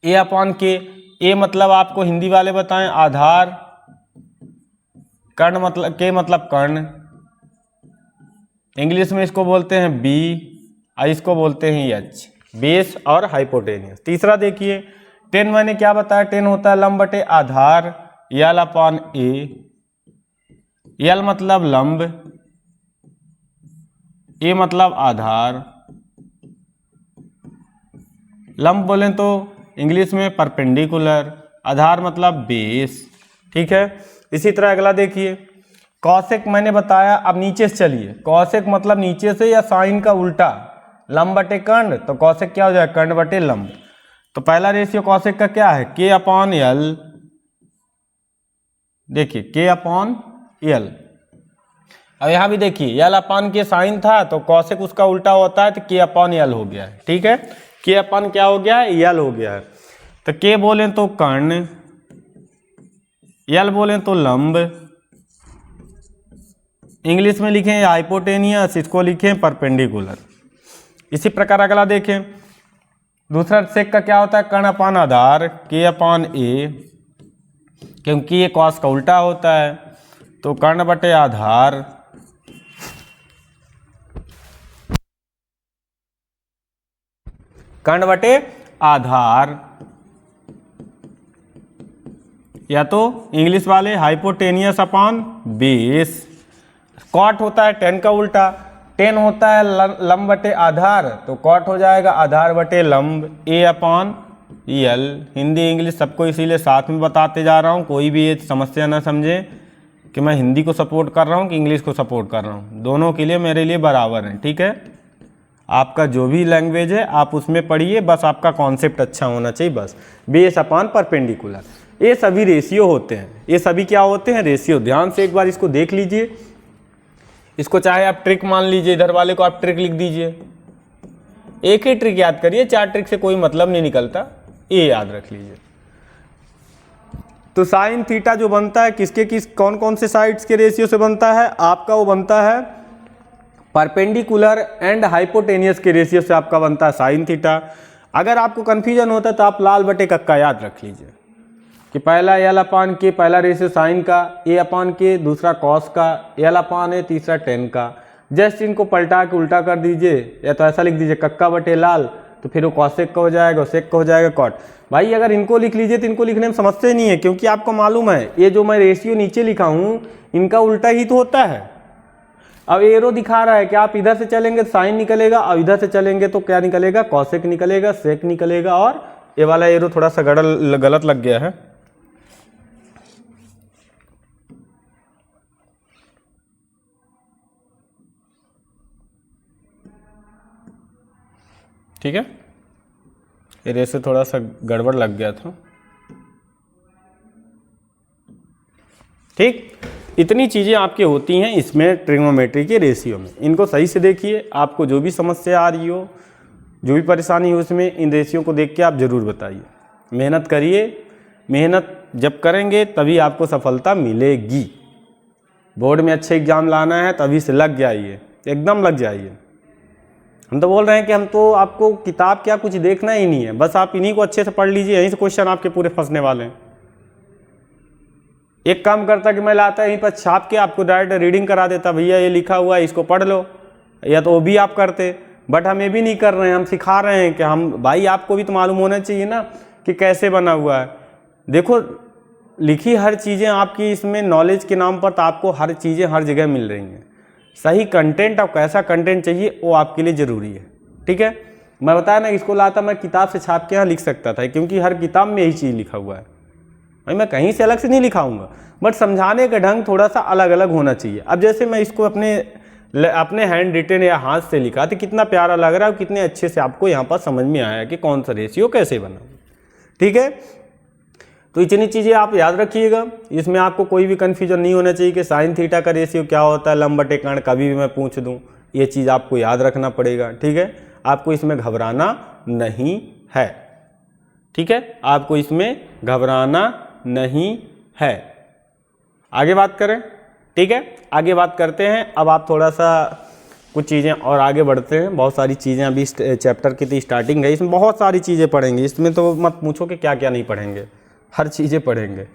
ए अपॉन के, ए मतलब आपको हिंदी वाले बताएं आधार, कर्ण मतलब के मतलब कर्ण, इंग्लिश में इसको बोलते हैं बी और इसको बोलते हैं एच, बेस और हाइपोटेनियस। तीसरा देखिए 10 मैंने क्या बताया, 10 होता है लंब बटे आधार, यल अपॉन ए, यल मतलब लंब, ए मतलब आधार, लंब बोलें तो इंग्लिश में परपेंडिकुलर, आधार मतलब बेस, ठीक है। इसी तरह अगला देखिए कॉसेक मैंने बताया, अब नीचे से चलिए, कॉसेक मतलब नीचे से या साइन का उल्टा, लंब बटे कर्ण, तो कॉसेक क्या हो जाएगा, कर्ण बटे लंब। तो पहला रेशियो कॉसेक का क्या है, के अपॉन यल, देखिए के अपॉन यल। अब यहां भी देखिए यल अपॉन के साइन था तो कॉसेक उसका उल्टा होता है, तो के अपॉन यल हो गया है, ठीक है। के अपॉन क्या हो गया है, यल हो गया है। तो के बोलें तो कर्ण, यल बोलें तो लंब, इंग्लिश में लिखें हाइपोटेनियस, इसको लिखें परपेंडिकुलर। इसी प्रकार अगला देखें, दूसरा सेक का क्या होता है, कर्ण अपॉन आधार, के अपॉन ए, क्योंकि ये कॉस का उल्टा होता है, तो कर्ण बटे आधार, कर्ण बटे आधार, या तो इंग्लिश वाले हाइपोटेनियस अपॉन बेस। कॉट होता है 10 का उल्टा, 10 होता है लंब बटे आधार, तो कॉट हो जाएगा आधार बटे लंब, ए अपॉन यल। हिंदी इंग्लिश सबको इसीलिए साथ में बताते जा रहा हूँ, कोई भी ये समस्या ना समझे कि मैं हिंदी को सपोर्ट कर रहा हूँ कि इंग्लिश को सपोर्ट कर रहा हूँ, दोनों के लिए मेरे लिए बराबर हैं, ठीक है। आपका जो भी लैंग्वेज है आप उसमें पढ़िए, बस आपका कॉन्सेप्ट अच्छा होना चाहिए बस। बेस अपॉन परपेंडिकुलर, ये सभी रेशियो होते हैं, ये सभी क्या होते हैं, रेशियो। ध्यान से एक बार इसको देख लीजिए, इसको चाहे आप ट्रिक मान लीजिए, इधर वाले को आप ट्रिक लिख दीजिए, एक ही ट्रिक याद करिए, 4 ट्रिक से कोई मतलब नहीं निकलता, ये याद रख लीजिए। तो साइन थीटा जो बनता है किसके कौन कौन से साइड्स के रेशियो से बनता है, आपका वो बनता है परपेंडिकुलर एंड हाइपोटेनियस के रेशियो से आपका बनता है साइन थीटा। अगर आपको कंफ्यूजन होता है तो आप लाल बटे कक्का याद रख लीजिए कि पहला यल अपान के, पहला रेशियो साइन का, ए अपान के, दूसरा कॉस का, यल अपान है, तीसरा टेन का। जस्ट इनको पलटा के उल्टा कर दीजिए, या तो ऐसा लिख दीजिए कक्का बटे लाल, तो फिर वो कॉसेक का हो जाएगा, सेक का हो जाएगा कॉट। भाई अगर इनको लिख लीजिए तो इनको लिखने में समस्या नहीं है, क्योंकि आपको मालूम है ये जो मैं रेशियो नीचे लिखा हूँ इनका उल्टा ही तो होता है। अब एरो दिखा रहा है कि आप इधर से चलेंगे तो साइन निकलेगा, और इधर से चलेंगे तो क्या निकलेगा, कॉसेक निकलेगा, सेक निकलेगा, और ये वाला एरो थोड़ा सा गलत लग गया है। ठीक है, ये रेशो थोड़ा सा गड़बड़ लग गया था। ठीक, इतनी चीज़ें आपकी होती हैं इसमें ट्रिग्नोमेट्री के रेशियो में। इनको सही से देखिए, आपको जो भी समस्या आ रही हो, जो भी परेशानी हो उसमें, इन रेशियो को देख के आप ज़रूर बताइए। मेहनत करिए, मेहनत जब करेंगे तभी आपको सफलता मिलेगी। बोर्ड में अच्छे एग्जाम लाना है तभी से लग जाइए, एकदम लग जाइए। हम तो बोल रहे हैं कि हम तो आपको किताब क्या कुछ देखना ही नहीं है, बस आप इन्हीं को अच्छे से पढ़ लीजिए, यहीं से क्वेश्चन आपके पूरे फंसने वाले हैं। एक काम करता कि मैं लाता यहीं पर छाप के आपको डायरेक्ट रीडिंग करा देता, भैया ये लिखा हुआ है इसको पढ़ लो, या तो वो भी आप करते। बट हम ये भी नहीं कर रहे हैं, हम सिखा रहे हैं कि हम, भाई आपको भी तो मालूम होना चाहिए ना कि कैसे बना हुआ है। देखो लिखी हर चीज़ें आपकी इसमें नॉलेज के नाम पर तो आपको हर चीज़ें हर जगह मिल रही हैं। सही कंटेंट और कैसा कंटेंट चाहिए वो आपके लिए ज़रूरी है। ठीक है, मैं बताया ना, इसको लाता मैं किताब से छाप के यहाँ लिख सकता था, क्योंकि हर किताब में यही चीज़ लिखा हुआ है। भाई मैं कहीं से अलग से नहीं लिखाऊंगा, बट समझाने का ढंग थोड़ा सा अलग अलग होना चाहिए। अब जैसे मैं इसको अपने हैंड रिटन या हाथ से लिखा तो कितना प्यारा लग रहा है, कितने अच्छे से आपको यहाँ पर समझ में आया कि कौन सा रेशियो कैसे बना। ठीक है, तो इतनी चीज़ें आप याद रखिएगा, इसमें आपको कोई भी कन्फ्यूजन नहीं होना चाहिए कि साइन थीटा का रेशियो क्या होता है, लंब बटे कर्ण कभी भी मैं पूछ दूँ, ये चीज़ आपको याद रखना पड़ेगा। ठीक है, आपको इसमें घबराना नहीं है। ठीक है, आपको इसमें घबराना नहीं है। आगे बात करें, ठीक है, आगे बात करते हैं। अब आप थोड़ा सा कुछ चीज़ें और आगे बढ़ते हैं। बहुत सारी चीज़ें अभी इस चैप्टर की तो स्टार्टिंग है, इसमें बहुत सारी चीज़ें पढ़ेंगे। इसमें तो मत पूछो कि क्या क्या नहीं पढ़ेंगे, हर चीज़ें पढ़ेंगे।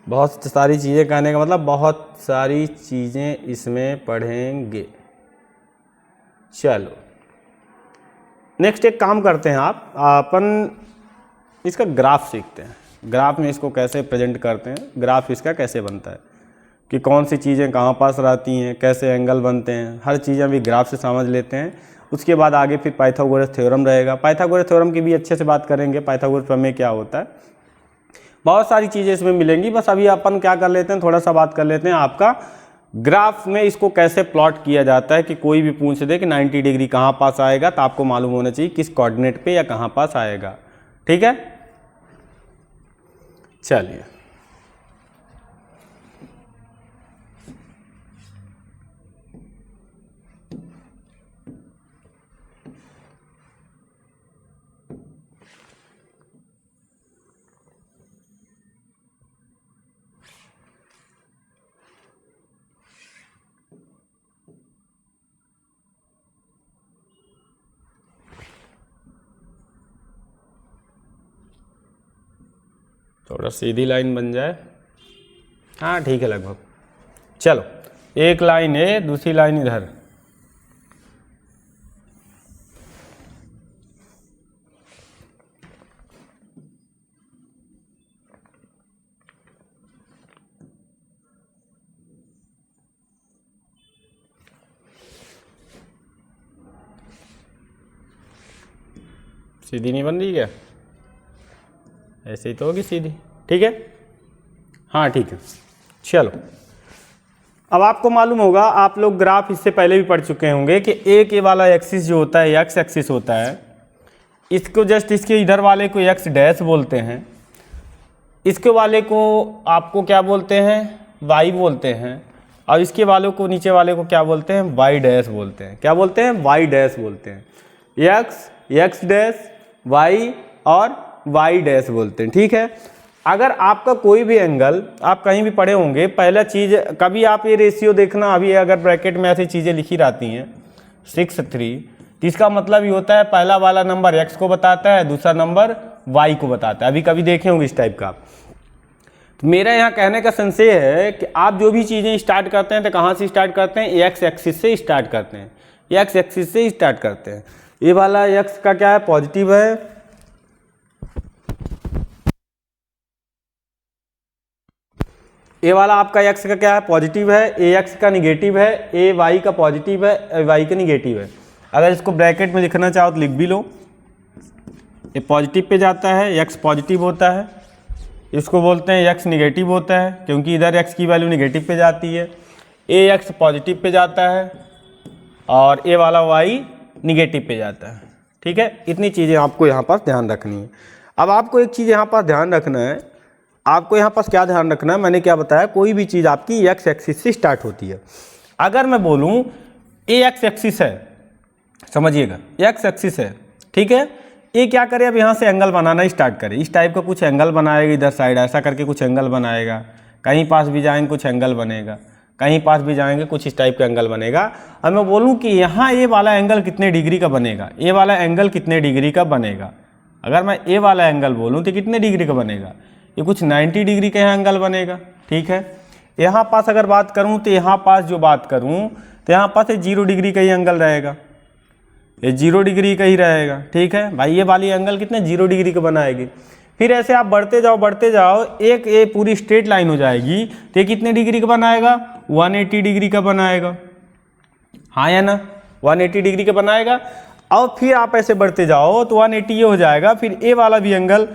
बहुत सारी चीज़ें कहने का मतलब बहुत सारी चीज़ें इसमें पढ़ेंगे। चलो नेक्स्ट एक काम करते हैं, आप अपन इसका ग्राफ सीखते हैं। ग्राफ में इसको कैसे प्रेजेंट करते हैं, ग्राफ इसका कैसे बनता है, कि कौन सी चीज़ें कहाँ पास रहती हैं, कैसे एंगल बनते हैं, हर चीज़ें अभी ग्राफ से समझ लेते हैं। उसके बाद आगे फिर पाइथागोरस थ्योरम रहेगा। पाइथागोरस थ्योरम की भी अच्छे से बात करेंगे, पाइथागोरस प्रमेय क्या होता है, बहुत सारी चीज़ें इसमें मिलेंगी। बस अभी अपन क्या कर लेते हैं, थोड़ा सा बात कर लेते हैं आपका ग्राफ में इसको कैसे प्लॉट किया जाता है। कि कोई भी पूछ दे कि 90 डिग्री कहाँ पास आएगा, तो आपको मालूम होना चाहिए किस कोऑर्डिनेट पे या कहाँ पास आएगा, ठीक है। चलिए थोड़ा सीधी लाइन बन जाए, हाँ ठीक है लगभग। चलो एक लाइन है, दूसरी लाइन इधर, सीधी नहीं बन रही क्या, ऐसे ही तो होगी सीधी, ठीक है, हाँ ठीक है। चलो अब आपको मालूम होगा, आप लोग ग्राफ इससे पहले भी पढ़ चुके होंगे कि एक ये वाला एक्सिस जो होता है, एक्स एक्सिस होता है, इसको जस्ट इसके इधर वाले को एक्स डैश बोलते हैं, इसके वाले को आपको क्या बोलते हैं, वाई बोलते हैं, और इसके वाले को नीचे वाले को क्या बोलते हैं, वाई डैश बोलते हैं। क्या बोलते हैं, वाई डैश बोलते हैं। एक्स, एक्स डैश, वाई और वाई डैश बोलते हैं, ठीक है। अगर आपका कोई भी एंगल, आप कहीं भी पढ़े होंगे, पहला चीज़ कभी आप ये रेशियो देखना, अभी अगर ब्रैकेट में ऐसी चीज़ें लिखी रहती हैं 6:3, तो इसका मतलब ये होता है पहला वाला नंबर x को बताता है, दूसरा नंबर y को बताता है। अभी कभी देखे होंगे इस टाइप का। तो मेरा यहाँ कहने का सेंस ये है कि आप जो भी चीज़ें स्टार्ट करते हैं तो कहाँ से स्टार्ट करते हैं, x एक्सिस से स्टार्ट करते हैं, x एक्सिस से स्टार्ट करते हैं। ये वाला x का क्या है, पॉजिटिव है, ए वाला आपका x का क्या है, पॉजिटिव है, ए एक्स का निगेटिव है, ए वाई का पॉजिटिव है, ए वाई का निगेटिव है। अगर इसको ब्रैकेट में लिखना चाहो तो लिख भी लो। ए पॉजिटिव पे जाता है, x पॉजिटिव होता है, इसको बोलते हैं x निगेटिव होता है, क्योंकि इधर x की वैल्यू निगेटिव पे जाती है। ए एक्स पॉजिटिव पे जाता है और ए वाला y निगेटिव पे जाता है, ठीक है। इतनी चीज़ें आपको यहाँ पर ध्यान रखनी है। अब आपको एक चीज़ यहाँ पर ध्यान रखना है, आपको यहाँ पास क्या ध्यान रखना है, मैंने क्या बताया, कोई भी चीज़ आपकी एक्स एक्सिस से स्टार्ट होती है। अगर मैं बोलूँ ए एक्स एक्सिस है, समझिएगा एक्स एक्सिस है, ठीक है, ये क्या करे, अब यहाँ से एंगल बनाना स्टार्ट करे, इस टाइप का कुछ एंगल बनाएगा, इधर साइड ऐसा करके कुछ एंगल बनाएगा, कहीं पास भी जाएंगे कुछ एंगल बनेगा, कहीं पास भी जाएंगे कुछ इस टाइप का एंगल बनेगा। अब मैं बोलूँ कि यहाँ ये वाला एंगल कितने डिग्री का बनेगा, ये वाला एंगल कितने डिग्री का बनेगा, अगर मैं ए वाला एंगल बोलूँ तो कितने डिग्री का बनेगा, ये कुछ 90 डिग्री का यहाँ एंगल बनेगा, ठीक है। यहाँ पास अगर बात करूँ तो यहाँ पास जो बात करूँ तो यहाँ पास 0 डिग्री का ही एंगल रहेगा, ये 0 डिग्री का ही रहेगा, ठीक है भाई। ये वाली एंगल कितने 0 डिग्री का बनाएगी। फिर ऐसे आप बढ़ते जाओ, एक ये पूरी स्ट्रेट लाइन हो जाएगी, तो ये कितने डिग्री का बनाएगा, 180 डिग्री का बनाएगा, हाँ या ना, 180 डिग्री का बनाएगा। और फिर आप ऐसे बढ़ते जाओ तो 180 ये हो जाएगा। फिर ए वाला भी एंगल,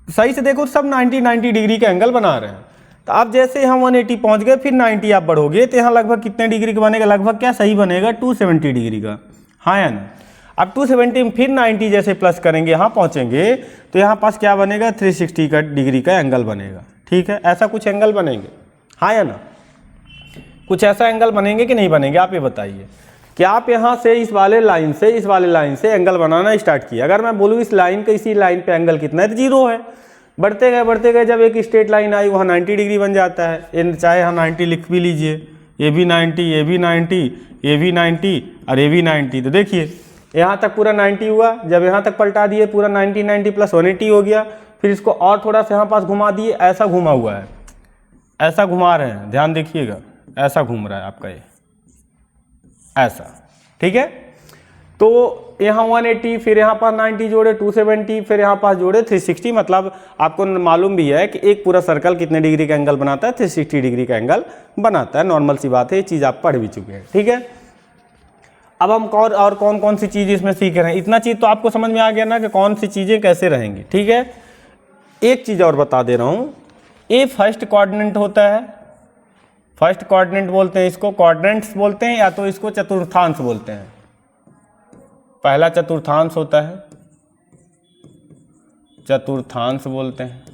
सही से देखो सब 90 डिग्री का एंगल बना रहे हैं। तो आप जैसे यहाँ 180 पहुँच गए, फिर 90 आप बढ़ोगे तो यहाँ लगभग कितने डिग्री का बनेगा, लगभग क्या सही बनेगा 270 डिग्री का, हाँ या ना। अब 270 फिर 90 जैसे प्लस करेंगे, यहाँ पहुँचेंगे तो यहाँ पास क्या बनेगा 360 का डिग्री का एंगल बनेगा, ठीक है। ऐसा कुछ एंगल बनेंगे, हाँ या ना, कुछ ऐसा एंगल बनेंगे कि नहीं बनेंगे, आप ये बताइए। कि आप यहाँ से इस वाले लाइन से इस वाले लाइन से एंगल बनाना स्टार्ट किया, अगर मैं बोलूँ इस लाइन का इसी लाइन पे एंगल कितना है तो 0 है, बढ़ते गए जब एक स्ट्रेट लाइन आई वहाँ 90 डिग्री बन जाता है। चाहे हम 90 लिख भी लीजिए, ये भी 90, ये भी 90, ये भी 90 और ये भी 90। तो देखिए यहाँ तक पूरा 90 हुआ, जब यहाँ तक पलटा दिए पूरा 90 प्लस 180 हो गया। फिर इसको और थोड़ा सा यहाँ पास घुमा दिए, ऐसा घुमा हुआ है, ऐसा घुमा रहे हैं, ध्यान देखिएगा, ऐसा घूम रहा है आपका ये, ऐसा, ठीक है। तो यहाँ 180, फिर यहाँ पास 90 जोड़े 270, फिर यहाँ पास जोड़े 360। मतलब आपको मालूम भी है कि एक पूरा सर्कल कितने डिग्री का एंगल बनाता है, 360 डिग्री का एंगल बनाता है। नॉर्मल सी बात है, ये चीज़ आप पढ़ भी चुके हैं, ठीक है। अब हम और कौन कौन सी चीज़ इसमें सीख रहे हैं, इतना चीज़ तो आपको समझ में आ गया ना कि कौन सी चीज़ें कैसे रहेंगी, ठीक है। एक चीज़ और बता दे रहा हूँ, ये फर्स्ट कोऑर्डिनेट होता है, फर्स्ट कोऑर्डिनेट बोलते हैं इसको, कोऑर्डिनेट्स बोलते हैं, या तो इसको चतुर्थांश बोलते हैं। पहला चतुर्थांश होता है, चतुर्थांश बोलते हैं,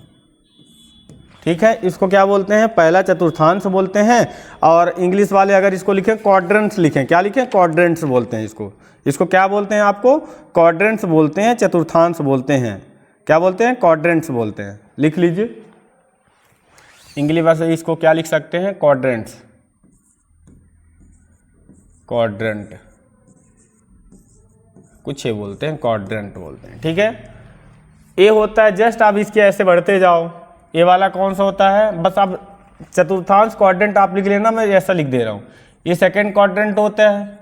ठीक है। इसको क्या बोलते हैं, पहला चतुर्थांश बोलते हैं। और इंग्लिश वाले अगर इसको लिखें क्वाड्रेंट्स लिखें, क्या लिखें, क्वाड्रेंट्स बोलते हैं इसको क्या बोलते हैं, आपको क्वाड्रेंट्स बोलते हैं, चतुर्थांश बोलते हैं, क्या बोलते हैं, क्वाड्रेंट्स बोलते हैं। लिख लीजिए, इंग्लिश भाषा इसको क्या लिख सकते हैं, क्वाड्रेंट्स, क्वाड्रेंट कुछ ये बोलते हैं, क्वाड्रेंट बोलते हैं, ठीक है। ए होता है जस्ट, आप इसके ऐसे बढ़ते जाओ, ये वाला कौन सा होता है, बस आप चतुर्थांश क्वाड्रेंट आप लिख लेना, मैं ऐसा लिख दे रहा हूँ। ये सेकंड क्वाड्रेंट होता है,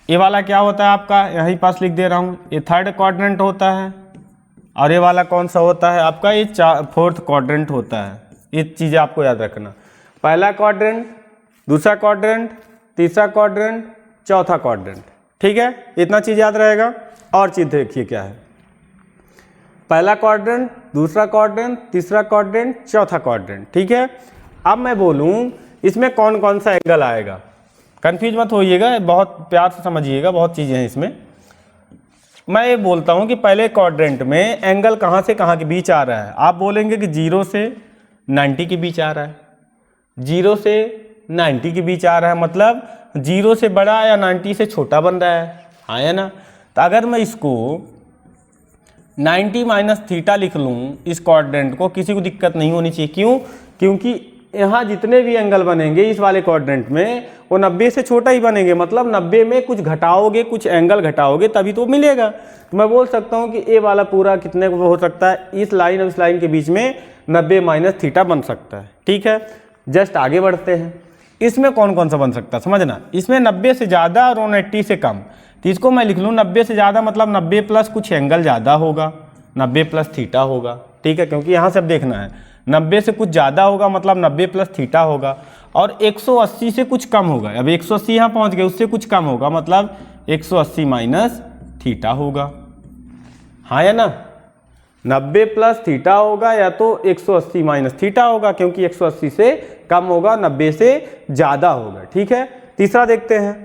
ये वाला क्या होता है आपका, यहीं पास लिख दे रहा हूँ, ये थर्ड क्वाड्रेंट होता है। और ये वाला कौन सा होता है आपका, ये फोर्थ क्वाड्रेंट होता है। ये चीज़ें आपको याद रखना, पहला क्वाड्रेंट, दूसरा क्वाड्रेंट, तीसरा क्वाड्रेंट, चौथा क्वाड्रेंट, ठीक है। इतना चीज़ याद रहेगा। और चीज़ देखिए क्या है, पहला क्वाड्रेंट, दूसरा क्वाड्रेंट, तीसरा क्वाड्रेंट, चौथा क्वाड्रेंट, ठीक है। अब मैं बोलूँ इसमें कौन कौन सा एंगल आएगा, कंफ्यूज मत होइएगा, बहुत प्यार से समझिएगा, बहुत चीज़ें हैं इसमें। मैं ये बोलता हूँ कि पहले क्वाड्रेंट में एंगल कहाँ से कहाँ के बीच आ रहा है, आप बोलेंगे कि 0 से 90 के बीच आ रहा है, 0 से 90 के बीच आ रहा है, मतलब 0 से बड़ा या 90 से छोटा बन रहा है, हाँ या ना। तो अगर मैं इसको 90 माइनस थीटा लिख लूँ इस क्वाड्रेंट को, किसी को दिक्कत नहीं होनी चाहिए। क्यों, क्योंकि यहाँ जितने भी एंगल बनेंगे इस वाले क्वाड्रेंट में वो 90 से छोटा ही बनेंगे, मतलब 90 में कुछ घटाओगे, कुछ एंगल घटाओगे तभी तो मिलेगा। तो मैं बोल सकता हूँ कि ए वाला पूरा कितने को हो सकता है, इस लाइन और इस लाइन के बीच में 90 माइनस थीटा बन सकता है, ठीक है। जस्ट आगे बढ़ते हैं, इसमें कौन कौन सा बन सकता है समझना, इसमें 90 से ज़्यादा और 180 से कम। तो इसको मैं लिख लूँ 90 से ज़्यादा मतलब 90 प्लस कुछ एंगल ज़्यादा होगा, 90 प्लस थीटा होगा, ठीक है। क्योंकि यहाँ से अब देखना है 90 से कुछ ज़्यादा होगा मतलब 90 प्लस थीटा होगा, और 180 से कुछ कम होगा, अब 180 यहाँ पहुँच गए, उससे कुछ कम होगा मतलब 180 माइनस थीटा होगा, हाँ या ना। 90 प्लस थीटा होगा या तो 180 माइनस थीटा होगा, क्योंकि 180 से कम होगा, 90 से ज़्यादा होगा, ठीक है। तीसरा देखते हैं,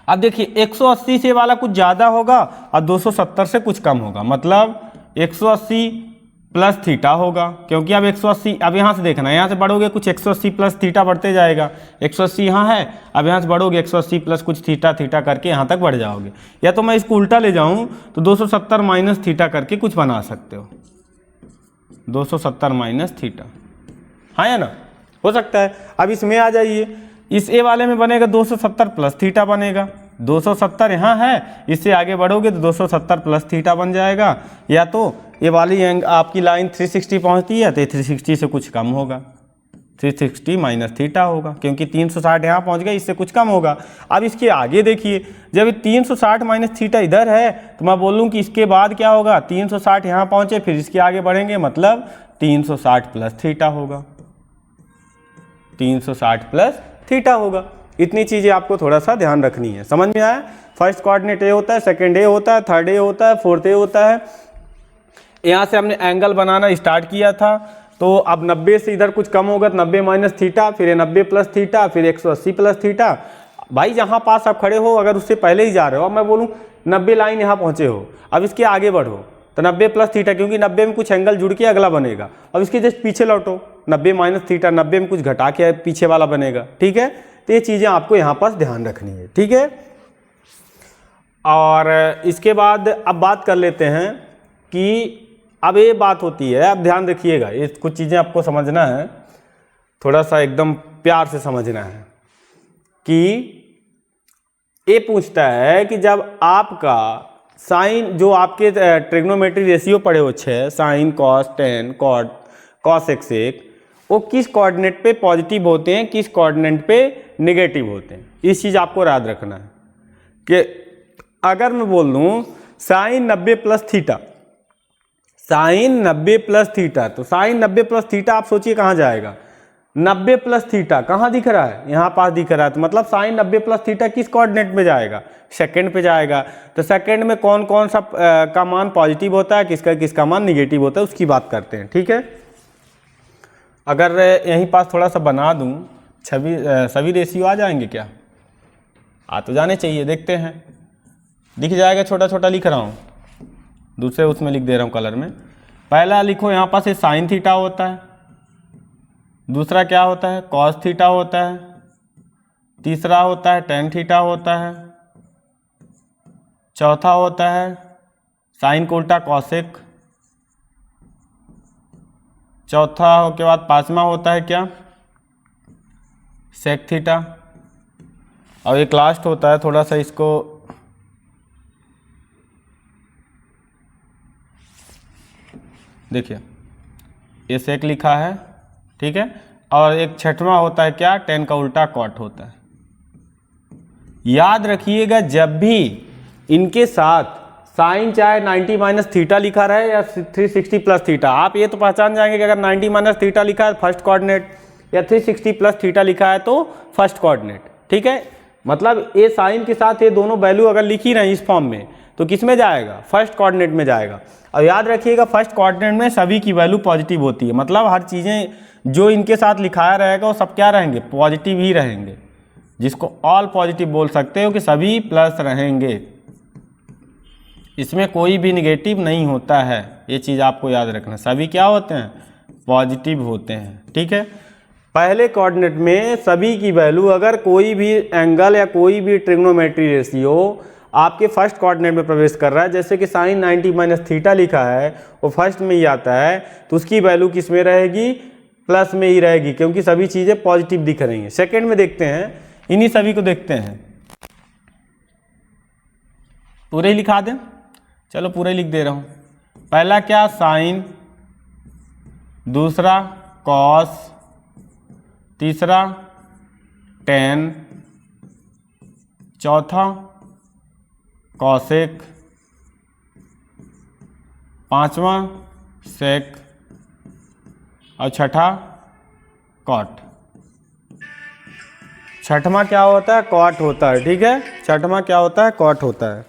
अब देखिए 180 से वाला कुछ ज़्यादा होगा और 270 से कुछ कम होगा, मतलब 180 प्लस थीटा होगा, क्योंकि अब 180, अब यहाँ से देखना है, यहाँ से बढ़ोगे कुछ 180 प्लस थीटा बढ़ते जाएगा, 180 यहाँ है, अब यहाँ से बढ़ोगे 180 प्लस कुछ थीटा थीटा करके यहाँ तक बढ़ जाओगे। या तो मैं इसको उल्टा ले जाऊँ तो 270 माइनस थीटा करके कुछ बना सकते हो, 270 माइनस थीटा, हाँ या ना, हो सकता है। अब इसमें आ जाइए, इस ए वाले में बनेगा 270 प्लस थीटा बनेगा, 270 यहाँ है, इससे आगे बढ़ोगे तो 270 प्लस थीटा बन जाएगा। या तो ये वाली आपकी लाइन 360 पहुँचती है तो 360 से कुछ कम होगा, 360 माइनस थीटा होगा, क्योंकि 360 यहाँ पहुँच गया, इससे कुछ कम होगा। अब इसके आगे देखिए, जब 360 माइनस थीटा इधर है तो मैं बोलूँ कि इसके बाद क्या होगा, 360 यहाँ पहुँचे फिर इसके आगे बढ़ेंगे, मतलब 360 प्लस थीटा होगा, 360 प्लस थीटा होगा। इतनी चीज़ें आपको थोड़ा सा ध्यान रखनी है, समझ में आया। फर्स्ट कोऑर्डिनेट ए होता है, सेकंड ए होता है, थर्ड ए होता है, फोर्थ ए होता है। यहाँ से हमने एंगल बनाना स्टार्ट किया था, तो अब 90 से इधर कुछ कम होगा तो 90 माइनस थीटा, फिर 90 प्लस थीटा, फिर 180 प्लस थीटा। भाई जहाँ पास आप खड़े हो, अगर उससे पहले ही जा रहे हो, अब मैं बोलूँ 90 लाइन यहाँ पहुँचे हो, अब इसके आगे बढ़ो तो 90 प्लस थीटा, क्योंकि 90 में कुछ एंगल जुड़ के अगला बनेगा। अब इसके जस्ट पीछे लौटो, 90 माइनस थीटा, 90 में कुछ घटा के पीछे वाला बनेगा, ठीक है। तो ये चीज़ें आपको यहाँ पास ध्यान रखनी है, ठीक है। और इसके बाद अब बात कर लेते हैं कि अब ये बात होती है, अब ध्यान रखिएगा, ये कुछ चीज़ें आपको समझना है, थोड़ा सा एकदम प्यार से समझना है कि ये पूछता है कि जब आपका साइन, जो आपके ट्रिग्नोमेट्री रेशियो पड़े हो 6, sine cos tan cot cos x एक, वो किस कोऑर्डिनेट पे पॉजिटिव होते हैं, किस कोऑर्डिनेट पे नेगेटिव होते हैं। इस चीज़ आपको याद रखना है कि अगर मैं बोल दूँ sine 90 plus theta, sine 90 plus theta, तो साइन 90 प्लस थीटा आप सोचिए कहाँ जाएगा, 90 प्लस थीटा कहाँ दिख रहा है, यहाँ पास दिख रहा है, तो मतलब साइन 90 प्लस थीटा किस कोऑर्डिनेट में जाएगा, सेकंड पे जाएगा। तो सेकंड में कौन कौन सा का मान पॉजिटिव होता है, किसका किसका मान निगेटिव होता है, उसकी बात करते हैं। ठीक है, अगर यहीं पास थोड़ा सा बना दूं, सभी रेशियो आ जाएंगे क्या, आ तो जाने चाहिए, देखते हैं, दिख जाएगा, छोटा छोटा लिख रहा हूँ, दूसरे उसमें लिख दे रहा हूँ कलर में। पहला लिखो यहाँ पास साइन थीटा होता है, दूसरा क्या होता है कॉस थीटा होता है, तीसरा होता है टेन थीटा होता है, चौथा होता है साइन को उल्टा कॉसेक, चौथा के बाद पांचवा होता है क्या सेक थीटा, और एक लास्ट होता है, थोड़ा सा इसको देखिए, ये सेक लिखा है, ठीक है, और एक छठवां होता है क्या टेन का उल्टा कॉट होता है। याद रखिएगा जब भी इनके साथ साइन चाहे 90 माइनस थीटा लिखा रहे या 360 प्लस थीटा, आप ये तो पहचान जाएंगे कि अगर 90 माइनस थीटा लिखा है फर्स्ट कोऑर्डिनेट, या 360 प्लस थीटा लिखा है तो फर्स्ट कोऑर्डिनेट। ठीक है, मतलब ये साइन के साथ ये दोनों वैल्यू अगर लिखी रहे इस फॉर्म में तो किस में जाएगा, फर्स्ट कोऑर्डिनेट में जाएगा। और याद रखिएगा फर्स्ट कोऑर्डिनेट में सभी की वैल्यू पॉजिटिव होती है, मतलब हर चीज़ें जो इनके साथ लिखाया रहेगा वो सब क्या रहेंगे, पॉजिटिव ही रहेंगे, जिसको ऑल पॉजिटिव बोल सकते हो कि सभी प्लस रहेंगे, इसमें कोई भी निगेटिव नहीं होता है। ये चीज़ आपको याद रखना, सभी क्या होते हैं, पॉजिटिव होते हैं। ठीक है, पहले कोऑर्डिनेट में सभी की वैल्यू, अगर कोई भी एंगल या कोई भी ट्रिग्नोमेट्री रेशियो आपके फर्स्ट कोऑर्डिनेट में प्रवेश कर रहा है, जैसे कि साइन 90 माइनस थीटा लिखा है वो फर्स्ट में ही आता है, तो उसकी वैल्यू किस में रहेगी, प्लस में ही रहेगी, क्योंकि सभी चीज़ें पॉजिटिव दिख रही हैं। सेकेंड में देखते हैं, इन्हीं सभी को देखते हैं, पूरे ही लिखा दें, चलो पूरे लिख दे रहा हूँ। पहला क्या साइन, दूसरा कॉस, तीसरा टेन, चौथा कॉसेक, पांचवा सेक, और छठा कॉट। छठवां क्या होता है, कॉट होता है। ठीक है, छठवां क्या होता है, कॉट होता है।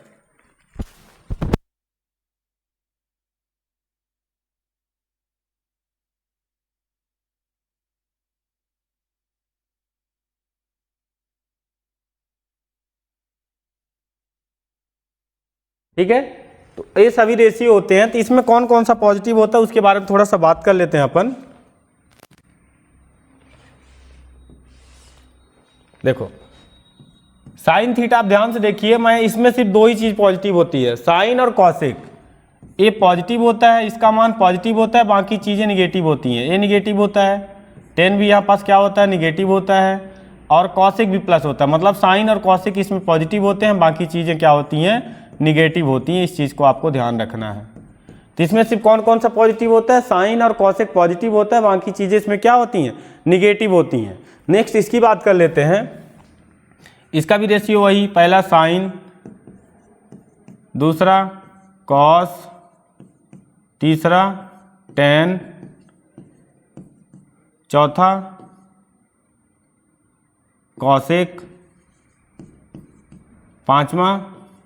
ठीक है, तो ये सभी रेशियो होते हैं, तो इसमें कौन कौन सा पॉजिटिव होता है उसके बारे में थोड़ा सा बात कर लेते हैं अपन। देखो साइन थीटा आप ध्यान से देखिए, मैं इसमें सिर्फ दो ही चीज पॉजिटिव होती है, साइन और कॉसेक। ये पॉजिटिव होता है, इसका मान पॉजिटिव होता है, बाकी चीजें निगेटिव होती हैं। ये निगेटिव होता है, टेन भी यहाँ पास क्या होता है, निगेटिव होता है, और कॉसेक भी प्लस होता है, मतलब साइन और कॉसेक इसमें पॉजिटिव होते हैं, बाकी चीजें क्या होती हैं, निगेटिव होती हैं। इस चीज़ को आपको ध्यान रखना है। तो इसमें सिर्फ कौन कौन सा पॉजिटिव होता है, साइन और कॉसेक पॉजिटिव होता है, बाकी चीज़ें इसमें क्या होती हैं, निगेटिव होती हैं। नेक्स्ट इसकी बात कर लेते हैं, इसका भी रेशियो वही, पहला साइन, दूसरा कॉस, तीसरा टेन, चौथा कॉसेक, पांचवा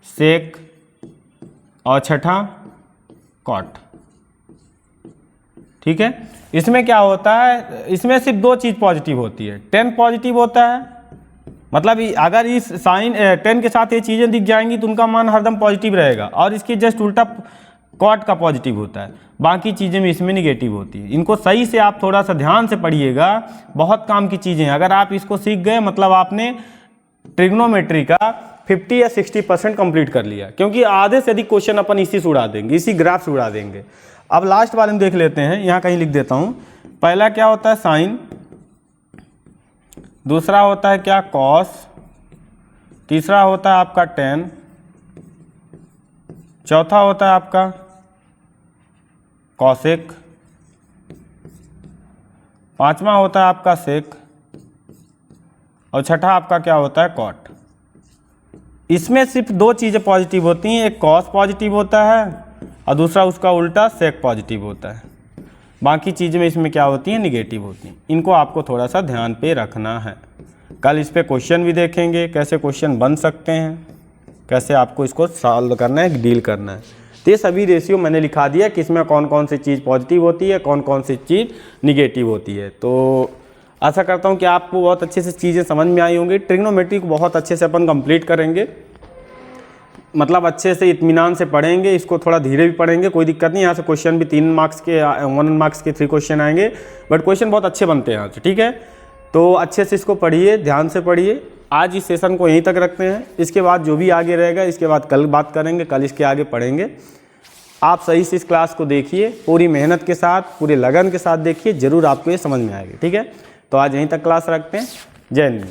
सेक, और छठा कॉट। ठीक है, इसमें क्या होता है, इसमें सिर्फ दो चीज़ पॉजिटिव होती है, टेन पॉजिटिव होता है, मतलब अगर इस साइन टेन के साथ ये चीज़ें दिख जाएंगी तो उनका मान हरदम पॉजिटिव रहेगा, और इसके जस्ट उल्टा कॉट का पॉजिटिव होता है, बाकी चीज़ें भी इसमें निगेटिव होती है। इनको सही से आप थोड़ा सा ध्यान से पढ़िएगा, बहुत काम की चीज़ें हैं। अगर आप इसको सीख गए मतलब आपने ट्रिग्नोमेट्री का 50 या 60% कंप्लीट कर लिया, क्योंकि आधे से अधिक क्वेश्चन अपन इसी से उड़ा देंगे, इसी ग्राफ से उड़ा देंगे। अब लास्ट वाले में देख लेते हैं, यहाँ कहीं लिख देता हूँ। पहला क्या होता है साइन, दूसरा होता है क्या कॉस, तीसरा होता है आपका टेन, चौथा होता है आपका कॉसेक, पांचवा होता है आपका सेक, और छठा आपका क्या होता है कॉट। इसमें सिर्फ दो चीज़ें पॉजिटिव होती हैं, एक कॉस पॉजिटिव होता है और दूसरा उसका उल्टा सेक पॉजिटिव होता है। बाकी चीज़ें में इसमें क्या होती हैं, निगेटिव होती हैं। इनको आपको थोड़ा सा ध्यान पे रखना है। कल इस पे क्वेश्चन भी देखेंगे, कैसे क्वेश्चन बन सकते हैं, कैसे आपको इसको सॉल्व करना है, डील करना है। तो ये सभी रेशियो मैंने लिखा दिया कि इसमें कौन कौन सी चीज़ पॉजिटिव होती है, कौन कौन सी चीज़ निगेटिव होती है। तो आशा करता हूँ कि आपको बहुत अच्छे से चीज़ें समझ में आई होंगी। ट्रिग्नोमेट्री को बहुत अच्छे से अपन कंप्लीट करेंगे, मतलब अच्छे से इत्मीनान से पढ़ेंगे, इसको थोड़ा धीरे भी पढ़ेंगे, कोई दिक्कत नहीं। यहाँ से क्वेश्चन भी 3 मार्क्स के 1 मार्क्स के 3 क्वेश्चन आएंगे, बट क्वेश्चन बहुत अच्छे बनते हैं यहाँ से, ठीक है। तो अच्छे से इसको पढ़िए, ध्यान से पढ़िए। आज इस सेशन को यहीं तक रखते हैं, इसके बाद जो भी आगे रहेगा इसके बाद कल बात करेंगे, कल इसके आगे पढ़ेंगे। आप सही से इस क्लास को देखिए, पूरी मेहनत के साथ, पूरे लगन के साथ देखिए, ज़रूर आपको ये समझ में आएगी, ठीक है। तो आज यहीं तक क्लास रखते हैं। जय हिंद।